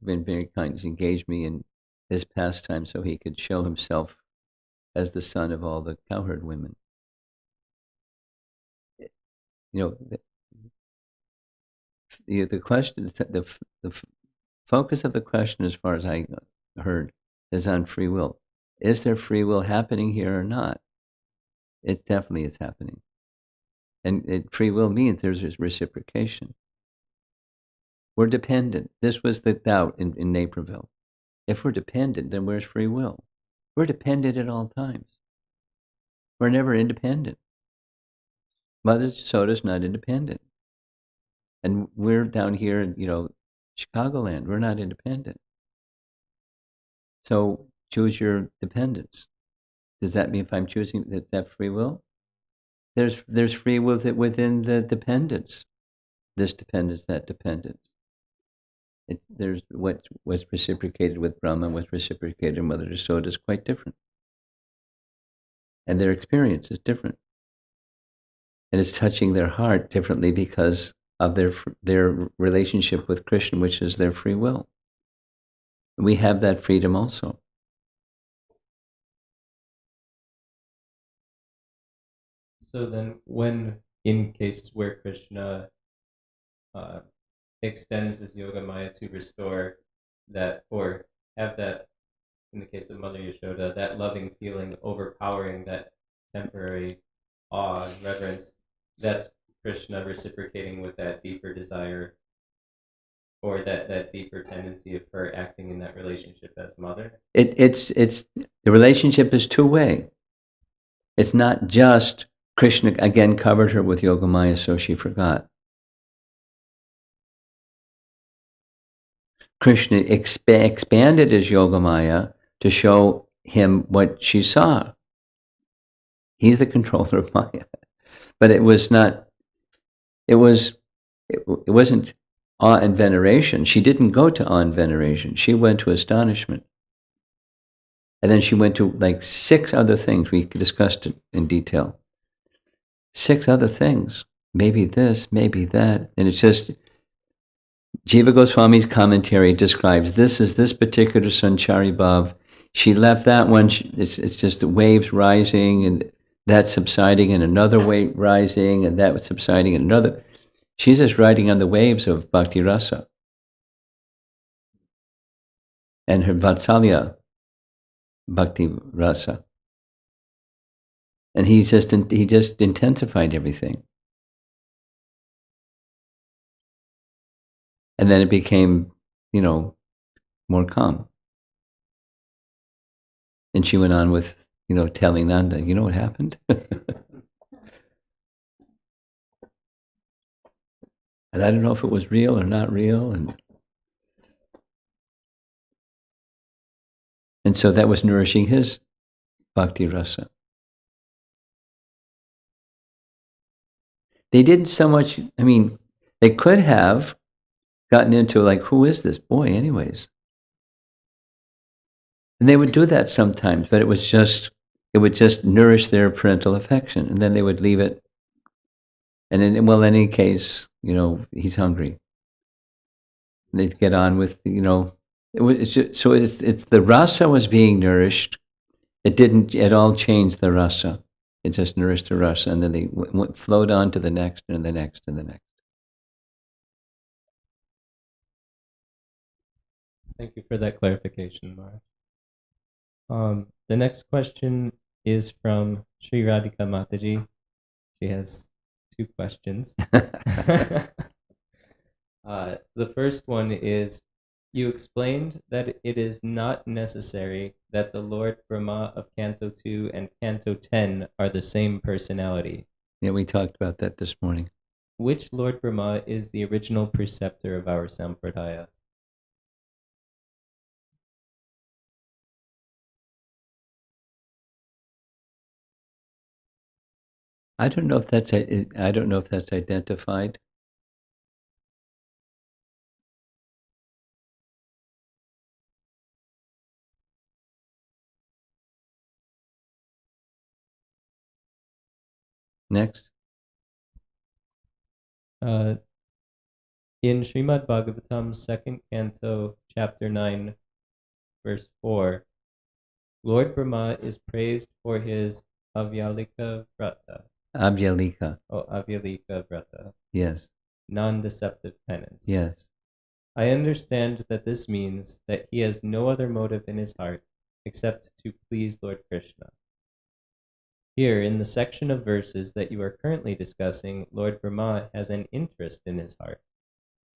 been very kind, he's engaged me in his pastime so he could show himself as the son of all the cowherd women. The question, the focus of the question, as far as I heard, is on free will. Is there free will happening here or not? It definitely is happening. And free will means there's this reciprocation. We're dependent. This was the doubt in Naperville. If we're dependent, then where's free will? We're dependent at all times. We're never independent. Mother Soda's not independent. And we're down here in, Chicagoland. We're not independent. So choose your dependence. Does that mean if I'm choosing that free will? There's free will within the dependence. This dependence, that dependence. There's what was reciprocated with Brahma, what's reciprocated in Mother Yasoda is quite different. And their experience is different. And it's touching their heart differently because of their relationship with Krishna, which is their free will. And we have that freedom also. So then, when in cases where Krishna extends his yoga maya to restore that, or have that, in the case of Mother Yashoda, that loving feeling overpowering that temporary awe and reverence, that's Krishna reciprocating with that deeper desire, or that deeper tendency of her acting in that relationship as mother? It's the relationship is two-way. It's not just Krishna again covered her with yoga maya so she forgot. Krishna expanded his yoga maya to show him what she saw. He's the controller of maya. But it wasn't awe and veneration. She didn't go to awe and veneration. She went to astonishment. And then she went to like 6 other things. We discussed it in detail. 6 other things. Maybe this, maybe that. And it's just, Jiva Goswami's commentary describes this as this particular Sanchari Bhav. She left that one, it's just the waves rising and that subsiding and another wave rising and that subsiding and another. She's just riding on the waves of Bhakti Rasa and her Vatsalya Bhakti Rasa. And he just intensified everything. And then it became, more calm. And she went on with, telling Nanda, you know what happened? And I don't know if it was real or not real. And so that was nourishing his bhakti rasa. They didn't so much, they could have gotten into like, who is this boy anyways? And they would do that sometimes, but it would just nourish their parental affection, and then they would leave it. And in any case, he's hungry. And they'd get on with, it's the rasa was being nourished. It didn't at all change the rasa. It just nourished the rasa, and then they flowed on to the next and the next and the next. Thank you for that clarification, Maharaj. The next question is from Sri Radhika Mataji. She has 2 questions. The first one is, you explained that it is not necessary that the Lord Brahma of Canto 2 and Canto 10 are the same personality. Yeah, we talked about that this morning. Which Lord Brahma is the original preceptor of our Sampradaya? I don't know if that's identified. Next. In Srimad Bhagavatam's 2nd canto, chapter 9, verse 4, Lord Brahma is praised for his Avyalika Vrata. Avyalika. Oh, Avyalika Vrata. Yes. Non-deceptive penance. Yes. I understand that this means that he has no other motive in his heart except to please Lord Krishna. Here, in the section of verses that you are currently discussing, Lord Brahma has an interest in his heart,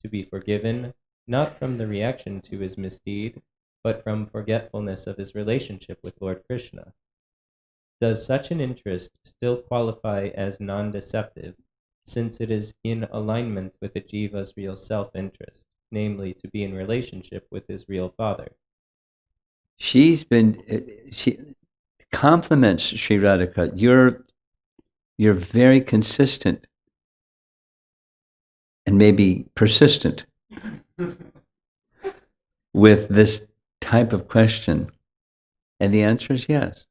to be forgiven, not from the reaction to his misdeed, but from forgetfulness of his relationship with Lord Krishna. Does such an interest still qualify as non-deceptive, since it is in alignment with a jiva's real self-interest, namely to be in relationship with his real father? She compliments Sri Radhika. You're very consistent and maybe persistent with this type of question. And the answer is yes.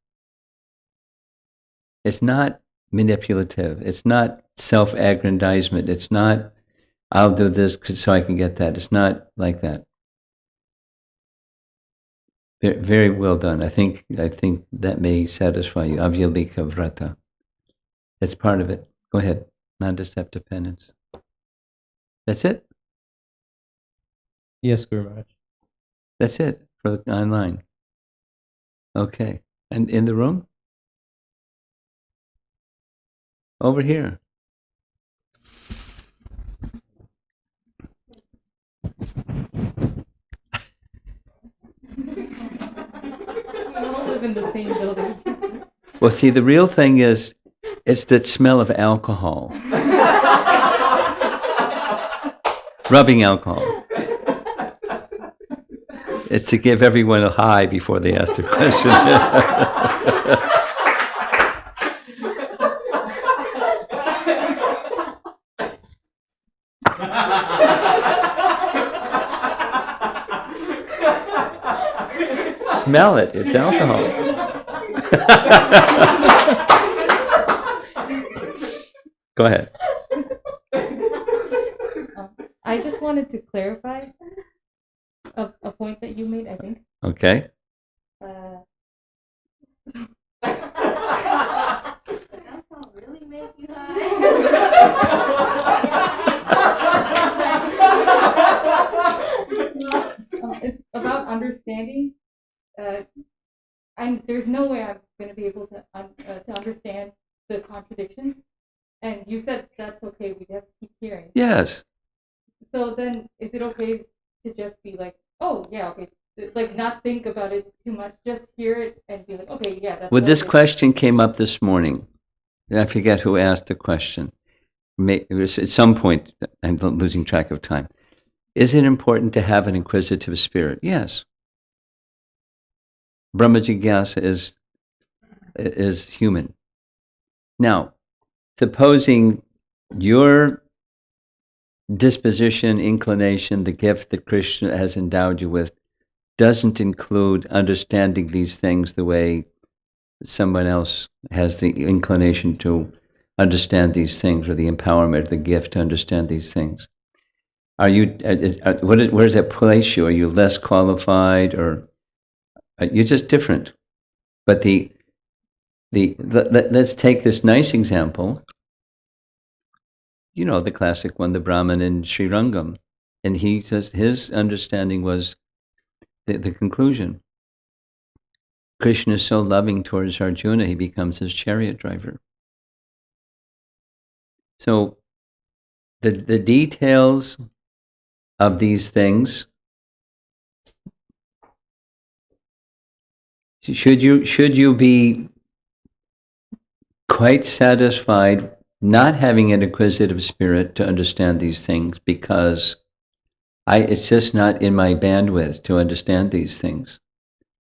It's not manipulative. It's not self-aggrandizement. It's not, I'll do this so I can get that. It's not like that. Very well done. I think that may satisfy you. Avyalika Vrata. That's part of it. Go ahead. Non-deceptive penance. That's it? Yes, Guru Maharaj. That's it for the online. Okay. And in the room? Over here. We all live in the same building. Well, see, the real thing is, it's that smell of alcohol. Rubbing alcohol. It's to give everyone a high before they ask their question. Smell it. It's alcohol. Go ahead. I just wanted to clarify a point that you made, I think. Okay. Alcohol really make you high? It's about understanding. There's no way I'm going to be able to understand the contradictions, and you said that's okay. We have to keep hearing. Yes. So then, is it okay to just be like, oh yeah, okay, like not think about it too much, just hear it and be like, okay, yeah, that's. Well, what this it is. question came up this morning. I forget who asked the question. It was at some point. I'm losing track of time. Is it important to have an inquisitive spirit? Yes. Brahma Jigyasa is human. Now, supposing your disposition, inclination, the gift that Krishna has endowed you with, doesn't include understanding these things the way someone else has the inclination to understand these things, or the empowerment, the gift to understand these things. Are you? Where does that place you? Are you less qualified, or you're just different? But let's take this nice example. You know, the classic one, the Brahmin in Sri Rangam, and he says his understanding was the conclusion. Krishna is so loving towards Arjuna, he becomes his chariot driver. So the details of these things, should you be quite satisfied not having an inquisitive spirit to understand these things, because it's just not in my bandwidth to understand these things.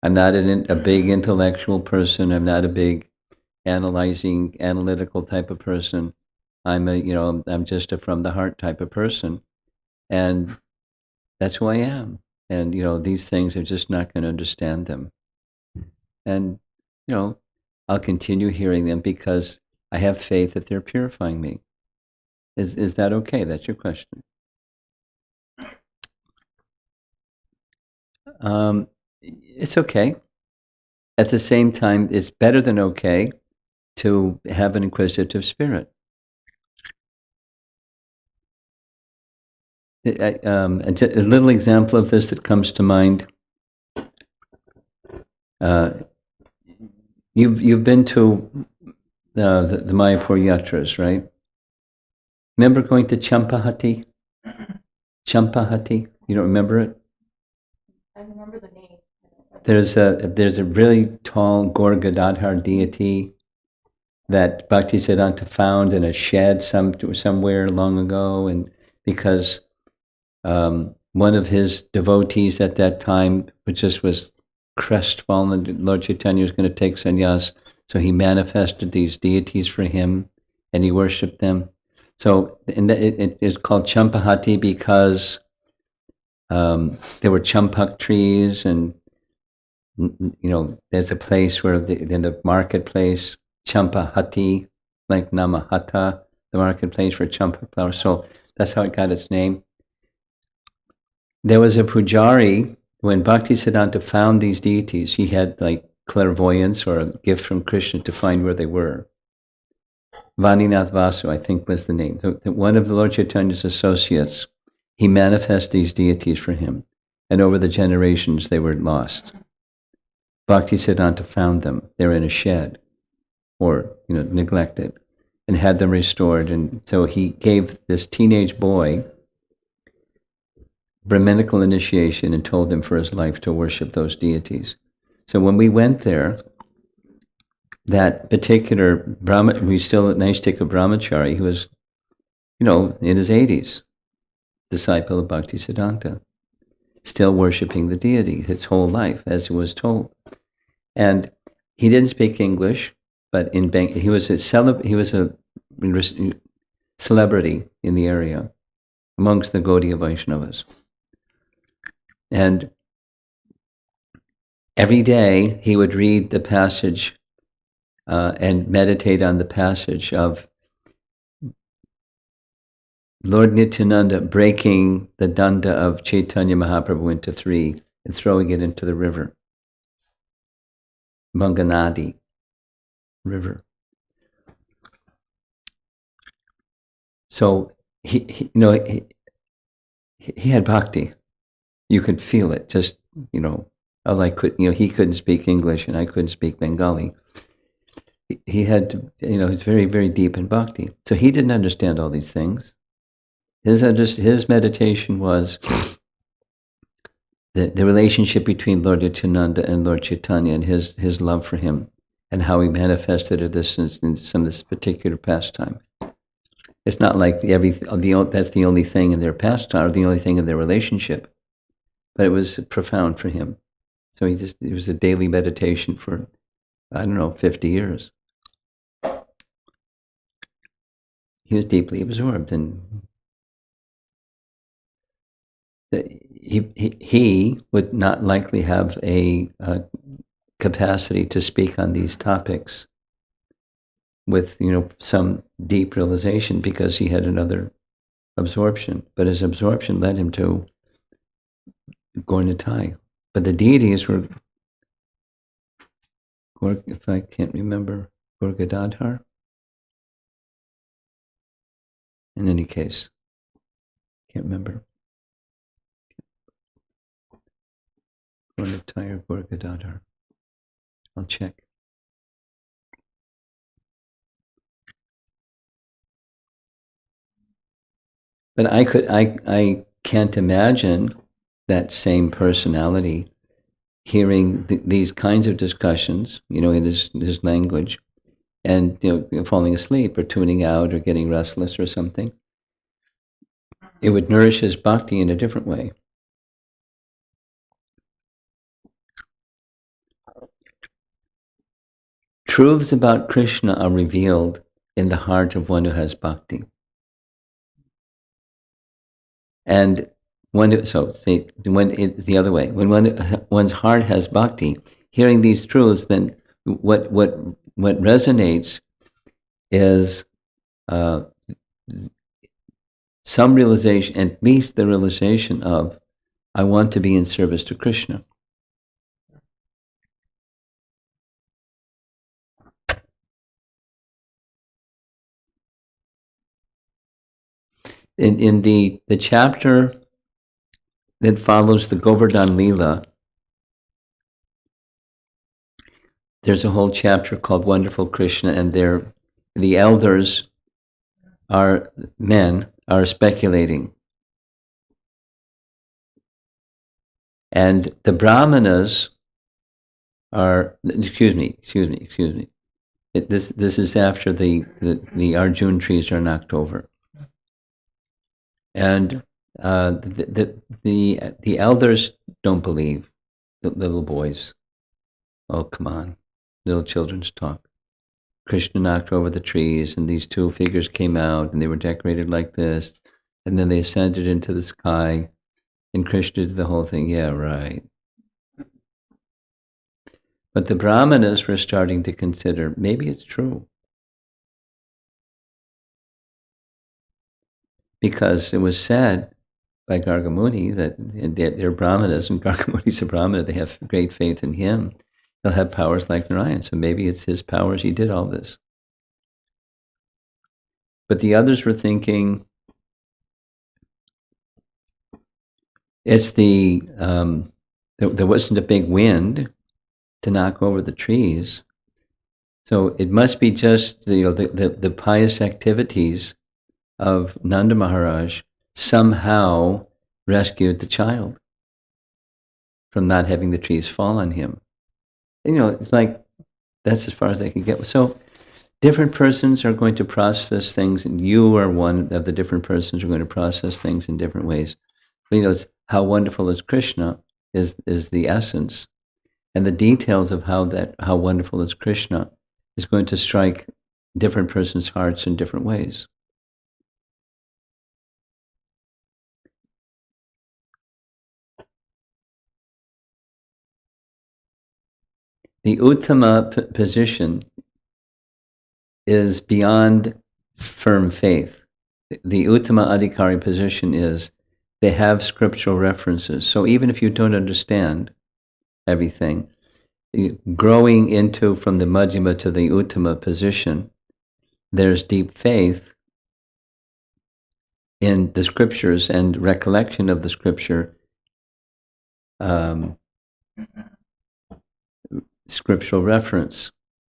I'm not a big intellectual person. I'm not a big analytical type of person. I'm just a from the heart type of person, and that's who I am. And these things are just not going to understand them. And I'll continue hearing them because I have faith that they're purifying me. Is that okay? That's your question. It's okay. At the same time, it's better than okay to have an inquisitive spirit. A little example of this that comes to mind. You've been to the Mayapur Yatras, right? Remember going to Champahati? Champahati? You don't remember it? I remember the name. There's a really tall Gaur Gadadhar deity that Bhaktisiddhanta found in a shed somewhere long ago, and because one of his devotees at that time was crestfallen, Lord Chaitanya was going to take sannyas, so he manifested these deities for him, and he worshipped them. So, it is called Champahati because there were champak trees, and there's a place where in the marketplace, Champahati, like Namahata, the marketplace for champak flowers. So that's how it got its name. There was a pujari, when Bhaktisiddhanta found these deities, he had like clairvoyance or a gift from Krishna to find where they were. Vaninath Vasu, I think, was the name. One of the Lord Chaitanya's associates, he manifested these deities for him, and over the generations they were lost. Bhaktisiddhanta found them. They're in a shed, or neglected, and had them restored. And so he gave this teenage boy Brahminical initiation and told him for his life to worship those deities. So when we went there, that particular Brahma, we still at Naistika Brahmachari, who was, in his 80s, disciple of Bhaktisiddhanta, still worshiping the deity his whole life, as he was told. And he didn't speak English, but he was a celebrity in the area amongst the Gaudiya Vaishnavas. And every day he would read the passage and meditate on the passage of Lord Nityananda breaking the danda of Chaitanya Mahaprabhu into three and throwing it into the river, Manganadi River. So he had bhakti. You could feel it. Just he couldn't speak English and I couldn't speak Bengali. he had to, he's very, very deep in bhakti. So he didn't understand all these things. His meditation was the relationship between Lord Nityananda and Lord Chaitanya, and his love for him, and how he manifested this in some of this particular pastime. It's not like that's the only thing in their pastime, or the only thing in their relationship, but it was profound for him. So it was a daily meditation for, 50 years. He was deeply absorbed, and he would not likely have a capacity to speak on these topics with some deep realization, because he had another absorption. But his absorption led him to Gaur-Nitai. But the deities were, if I can't remember, Gaur-Gadadhar. In any case, can't remember. Gaur-Nitai or Gaur-Gadadhar. I'll check. But I can't imagine that same personality hearing these kinds of discussions, in his language, and falling asleep or tuning out or getting restless or something. It would nourish his bhakti in a different way. Truths about Krishna are revealed in the heart of one who has bhakti. And when it's the other way, when one's heart has bhakti, hearing these truths, then what resonates is some realization, at least the realization of, I want to be in service to Krishna. In the chapter that follows the Govardhan Leela, there's a whole chapter called Wonderful Krishna, and the elders are speculating. And the Brahmanas are, excuse me. This is after the Arjun trees are knocked over. And the elders don't believe the little boys. Oh, come on. Little children's talk. Krishna knocked over the trees, and these two figures came out, and they were decorated like this, and then they ascended into the sky, and Krishna did the whole thing. Yeah, right. But the Brahmanas were starting to consider, maybe it's true. Because it was said by Gargamuni that they're Brahmanas, and Gargamuni's a Brahmana, they have great faith in him. He'll have powers like Narayan, so maybe it's his powers, he did all this. But the others were thinking, it's there wasn't a big wind to knock over the trees, so it must be just the pious activities of Nanda Maharaj somehow rescued the child from not having the trees fall on him. It's like, that's as far as they can get. So different persons are going to process things, and you are one of the different persons who are going to process things in different ways. But it's how wonderful is Krishna is the essence, and the details of how wonderful is Krishna is going to strike different persons' hearts in different ways. The Uttama position is beyond firm faith. The Uttama Adhikari position is they have scriptural references. So even if you don't understand everything, growing from the Madhyama to the Uttama position, there's deep faith in the scriptures and recollection of the scripture, scriptural reference.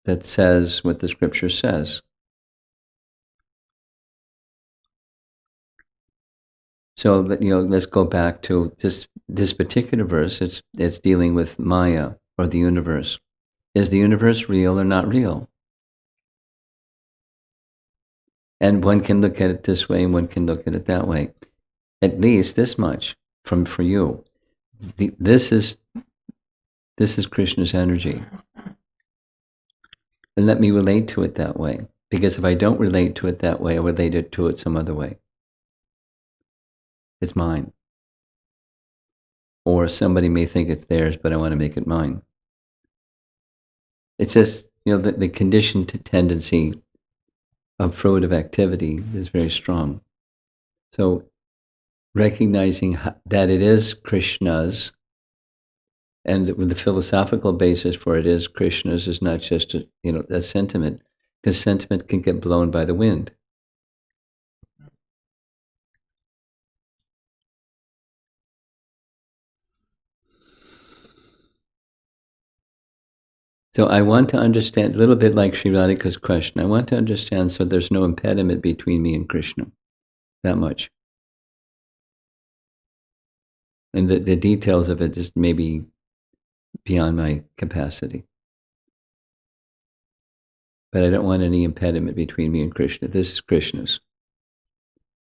that says what the scripture says. So let's go back to this particular verse. It's dealing with Maya, or the universe. Is the universe real or not real? And one can look at it this way, and one can look at it that way. At least this much for you. This is Krishna's energy. And let me relate to it that way. Because if I don't relate to it that way, I relate to it some other way. It's mine. Or somebody may think it's theirs, but I want to make it mine. It's just, the conditioned tendency of fruitive activity is very strong. So recognizing that it is Krishna's, and the philosophical basis for it is Krishna's, is not just a sentiment, because sentiment can get blown by the wind. So I want to understand, a little bit like Sri Radhika's question, I want to understand so there's no impediment between me and Krishna. That much. And the details of it just maybe beyond my capacity. But I don't want any impediment between me and Krishna. This is Krishna's.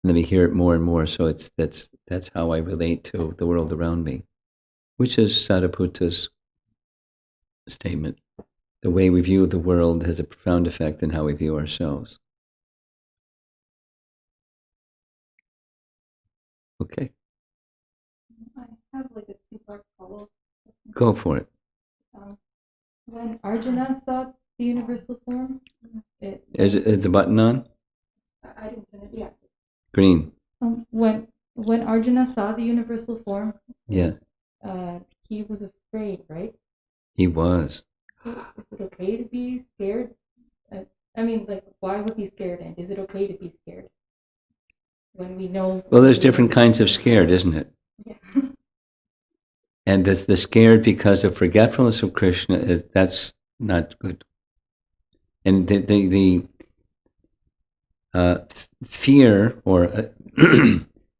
Let me hear it more and more, so that's how I relate to the world around me, which is Sariputta's statement. The way we view the world has a profound effect on how we view ourselves. Okay. I have like a two-part follow-up. Go for it. When Arjuna saw the universal form, Is the button on? I didn't finish. Yeah. Green. When Arjuna saw the universal form, Yes. He was afraid, right? He was. So is it okay to be scared? I mean, like, why was he scared? And is it okay to be scared when we know? Well, there's different kinds of scared, isn't it? Yeah. And the scared because of forgetfulness of Krishna, that's not good. And the fear, or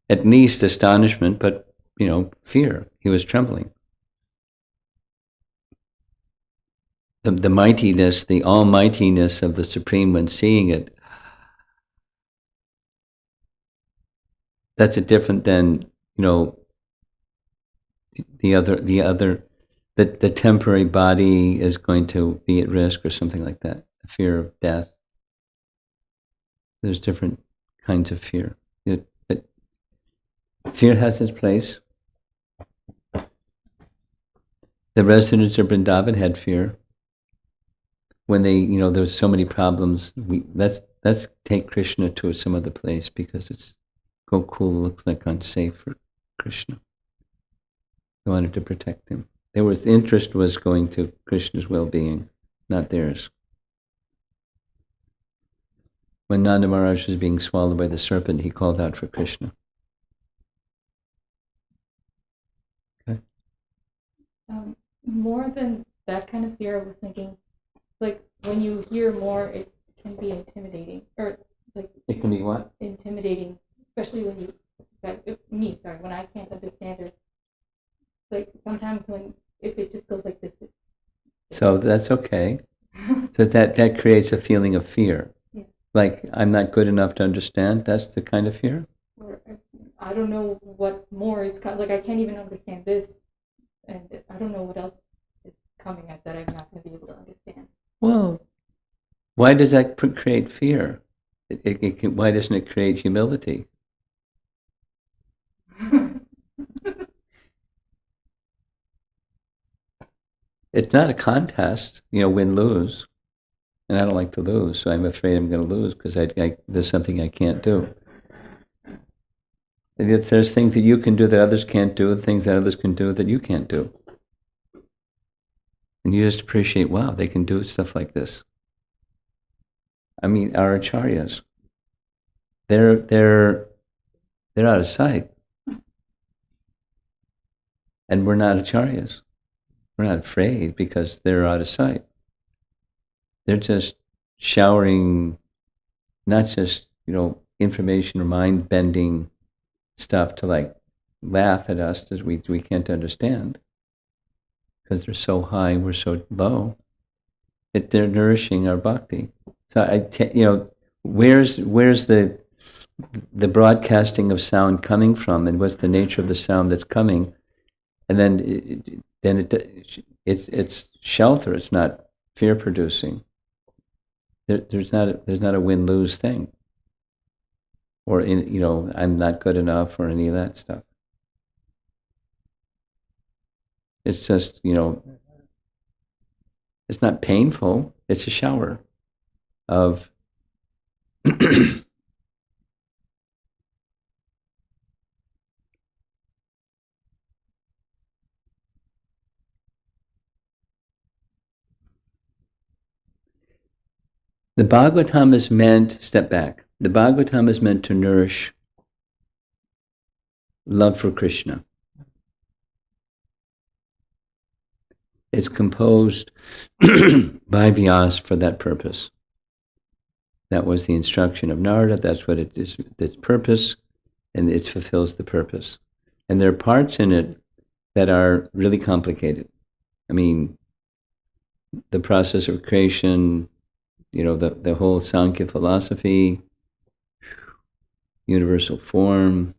at least astonishment, but fear. He was trembling. The mightiness, the almightiness of the Supreme One, seeing it, that's a different than the temporary body is going to be at risk or something like that. The fear of death. There's different kinds of fear. But fear has its place. The residents of Vrindavan had fear. When there was so many problems, let's take Krishna to some other place because it's Gokul looks like unsafe for Krishna. They wanted to protect him. The interest was going to Krishna's well-being, not theirs. When Nanda Maharaj was being swallowed by the serpent, he called out for Krishna. Okay. More than that kind of fear, I was thinking, like, when you hear more, it can be intimidating, or like it can be what? Intimidating, especially when when I can't understand it. Like sometimes if it just goes like this. So that's okay. So that creates a feeling of fear. Yeah. Like, I'm not good enough to understand. That's the kind of fear. Or I don't know what more. It's kind of like I can't even understand this, and I don't know what else is coming at that I'm not going to be able to understand. Well, why does that create fear? Why doesn't it create humility? It's not a contest, win-lose. And I don't like to lose, so I'm afraid I'm going to lose because there's something I can't do. And yet there's things that you can do that others can't do, and things that others can do that you can't do. And you just appreciate, wow, they can do stuff like this. I mean, our acharyas, they're out of sight. And we're not acharyas. We're not afraid because they're out of sight. They're just showering not just, information or mind-bending stuff to like laugh at us as we can't understand because they're so high, we're so low. They're nourishing our bhakti. So where's the broadcasting of sound coming from, and what's the nature of the sound that's coming? And then it's shelter. It's not fear producing. There's not a win-lose thing, or I'm not good enough, or any of that stuff. It's just it's not painful. It's a shower of the Bhagavatam is meant. Step back. The Bhagavatam is meant to nourish love for Krishna. It's composed by Vyas for that purpose. That was the instruction of Narada. That's what it is. Its purpose, and it fulfills the purpose. And there are parts in it that are really complicated. I mean, the process of creation, the whole Sankhya philosophy, universal form.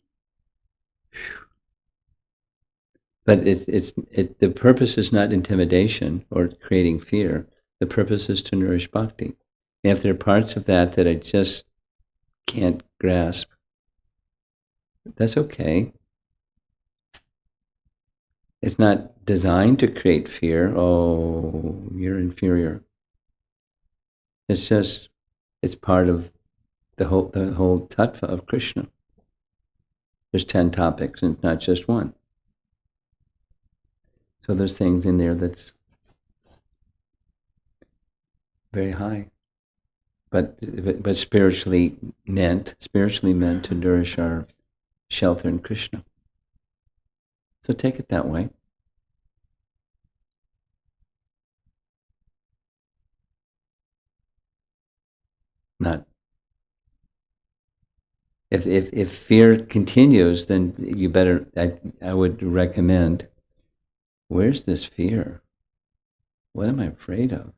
But the purpose is not intimidation or creating fear. The purpose is to nourish bhakti. And if there are parts of that I just can't grasp, that's okay. It's not designed to create fear. Oh, you're inferior. It's part of the whole tattva of Krishna. There's 10 topics, and not just one. So there's things in there that's very high, but spiritually meant to nourish our shelter in Krishna. So take it that way. Not if fear continues, then you better. I would recommend. Where's this fear? What am I afraid of?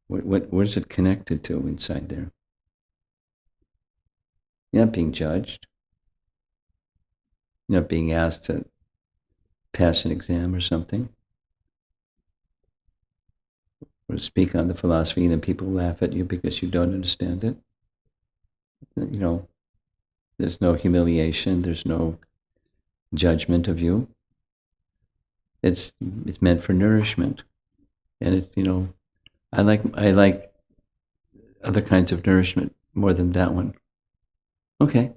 Where's it connected to inside there? You're not being judged. You're not being asked to pass an exam or something, or speak on the philosophy, and then people laugh at you because you don't understand it. There's no humiliation. There's no judgment of you. It's meant for nourishment, and it's I like other kinds of nourishment more than that one. Okay.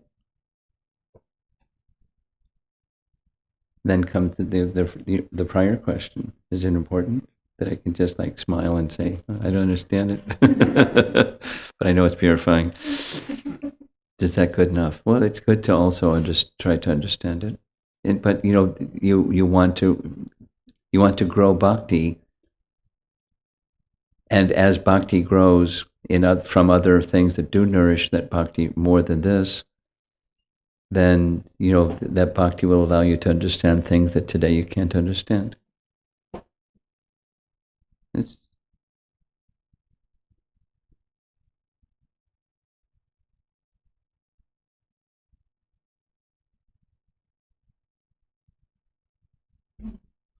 Then comes the prior question. Is it important that I can just like smile and say, I don't understand it, but I know it's purifying? Is that good enough? Well, it's good to also just try to understand it. But you want to grow bhakti, and as bhakti grows from other things that do nourish that bhakti more than this, then that bhakti will allow you to understand things that today you can't understand. It's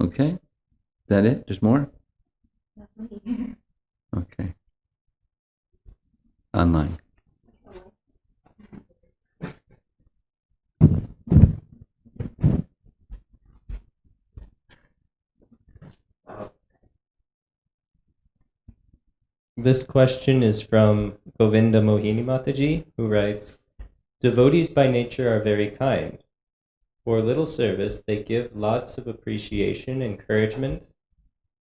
okay. Is that it? There's more? Okay. Online. This question is from Govinda Mohini Mataji, who writes, devotees by nature are very kind. For little service, they give lots of appreciation, encouragement,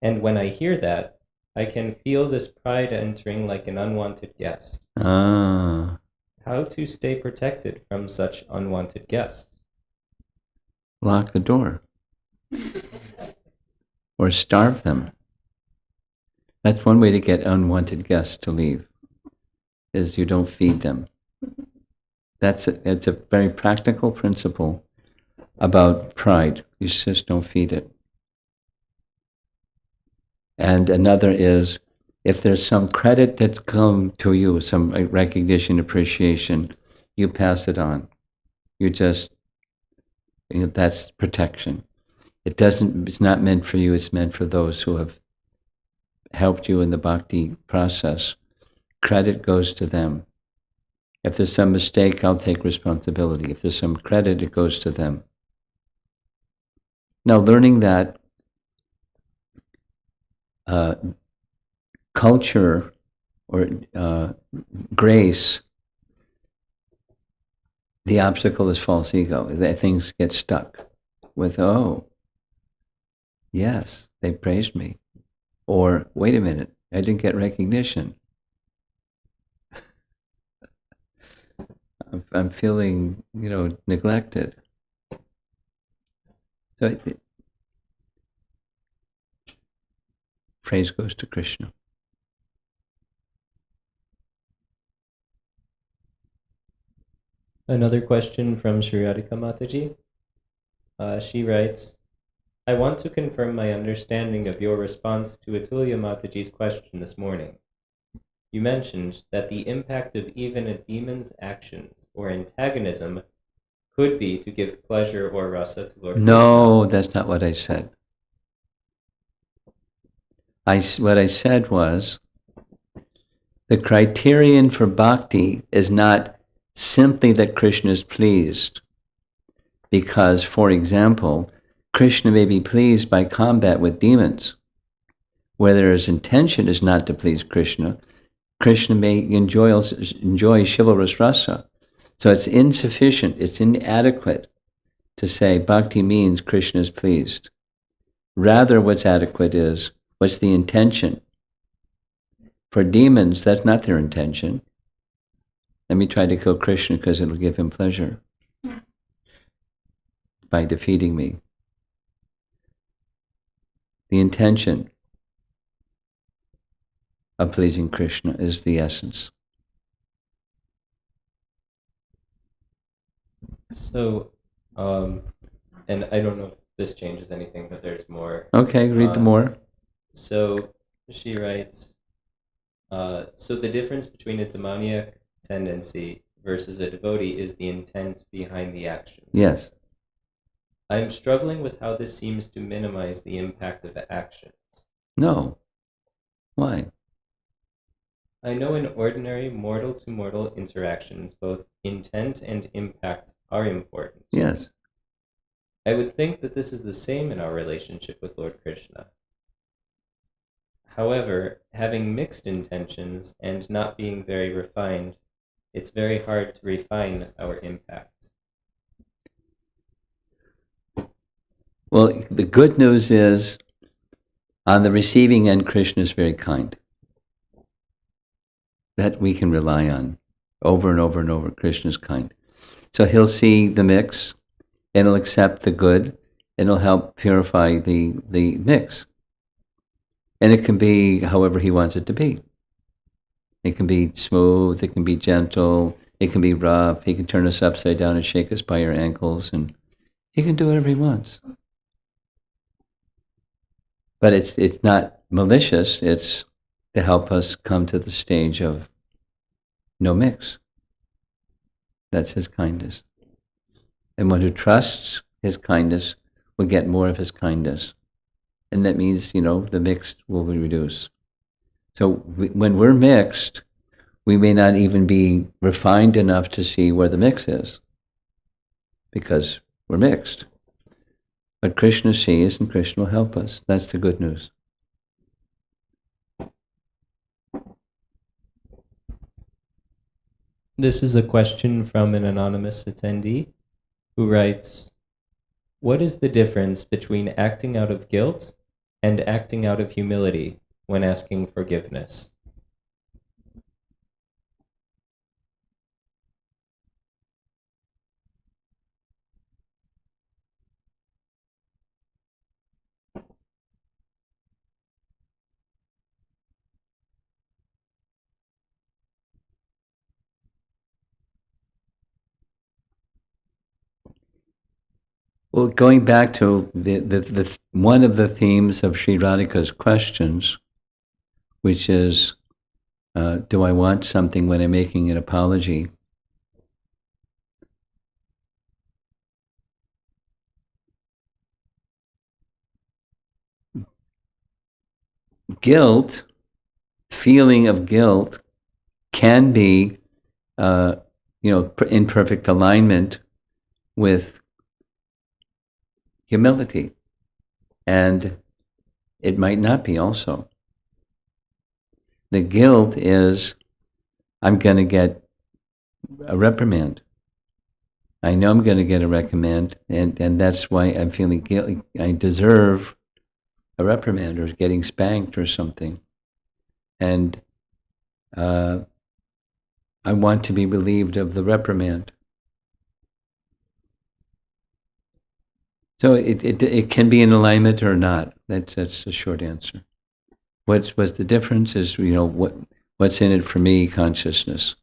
and when I hear that, I can feel this pride entering like an unwanted guest. Ah. How to stay protected from such unwanted guests? Lock the door. Or starve them. That's one way to get unwanted guests to leave, is you don't feed them. It's a very practical principle about pride. You just don't feed it. And another is, if there's some credit that's come to you, some recognition, appreciation, you pass it on. You just, that's protection. It's not meant for you, it's meant for those who have helped you in the bhakti process. Credit goes to them. If there's some mistake, I'll take responsibility. If there's some credit, it goes to them. Now, learning that culture or grace, the obstacle is false ego. Things get stuck with, oh, yes, they praised me. Or, wait a minute, I didn't get recognition. I'm feeling, neglected. So praise goes to Krishna. Another question from Shriradhika Mataji. She writes, I want to confirm my understanding of your response to Atulya Mataji's question this morning. You mentioned that the impact of even a demon's actions or antagonism could be to give pleasure or rasa to Lord Krishna. No, that's not what I said. What I said was, the criterion for bhakti is not simply that Krishna is pleased. Because, for example, Krishna may be pleased by combat with demons, where his intention is not to please Krishna. Krishna may enjoy chivalrous rasa. So it's insufficient, it's inadequate to say bhakti means Krishna is pleased. Rather, what's adequate is, what's the intention? For demons, that's not their intention. Let me try to kill Krishna because it'll give him pleasure by defeating me. The intention of pleasing Krishna is the essence. So, and I don't know if this changes anything, but there's more. Okay, read the more. So she writes, so the difference between a demoniac tendency versus a devotee is the intent behind the action. Yes. I'm struggling with how this seems to minimize the impact of the actions. No. Why? I know in ordinary mortal-to-mortal interactions, both intent and impact are important. Yes. I would think that this is the same in our relationship with Lord Krishna. However, having mixed intentions and not being very refined, it's very hard to refine our impact. Well, the good news is, on the receiving end, Krishna is very kind. That we can rely on over and over and over. Krishna's kind. So he'll see the mix, and he'll accept the good, and he'll help purify the mix. And it can be however he wants it to be. It can be smooth, it can be gentle, it can be rough. He can turn us upside down and shake us by our ankles, and he can do whatever he wants. But it's not malicious, it's to help us come to the stage of no mix. That's his kindness. And one who trusts his kindness will get more of his kindness. And that means, the mix will reduce. So when we're mixed, we may not even be refined enough to see where the mix is, because we're mixed. But Krishna sees, and Krishna will help us. That's the good news. This is a question from an anonymous attendee who writes, what is the difference between acting out of guilt and acting out of humility when asking forgiveness? Well, going back to the one of the themes of Sri Radhika's questions, which is, do I want something when I'm making an apology? Guilt, feeling of guilt, can be, in perfect alignment with humility, and it might not be also. The guilt is, I'm going to get a reprimand. I know I'm going to get a reprimand, and that's why I'm feeling guilty. I deserve a reprimand or getting spanked or something. And I want to be relieved of the reprimand. So it can be in alignment or not. That's the short answer. What's the difference is, what's in it for me, consciousness.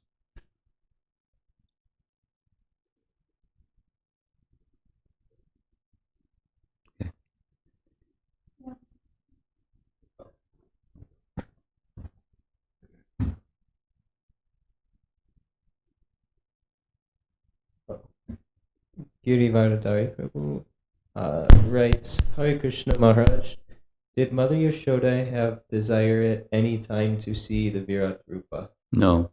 Okay. Giri Varadari Prabhu writes, Hare Krishna Maharaj, did Mother Yashoda have desire at any time to see the Virat Rupa? No.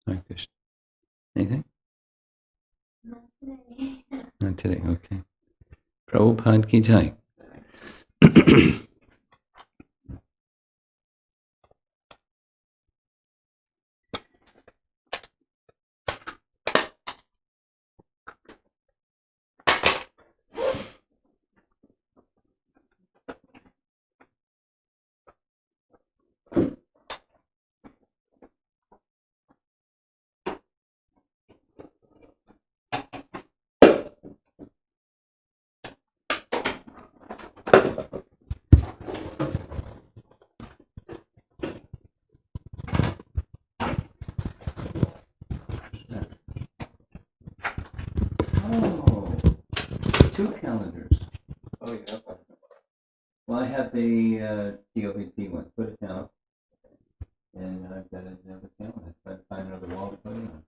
Hare Krishna. Anything? Not today. Not today, okay. Prabhupada ki jai. Oh, 2 calendars. Oh, yeah. Well, I have the TOVP one. Put it down. And I've got another calendar. Try to find another wall to put it on.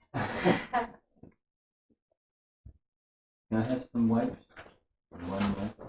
Can I have some wipes? One wipe.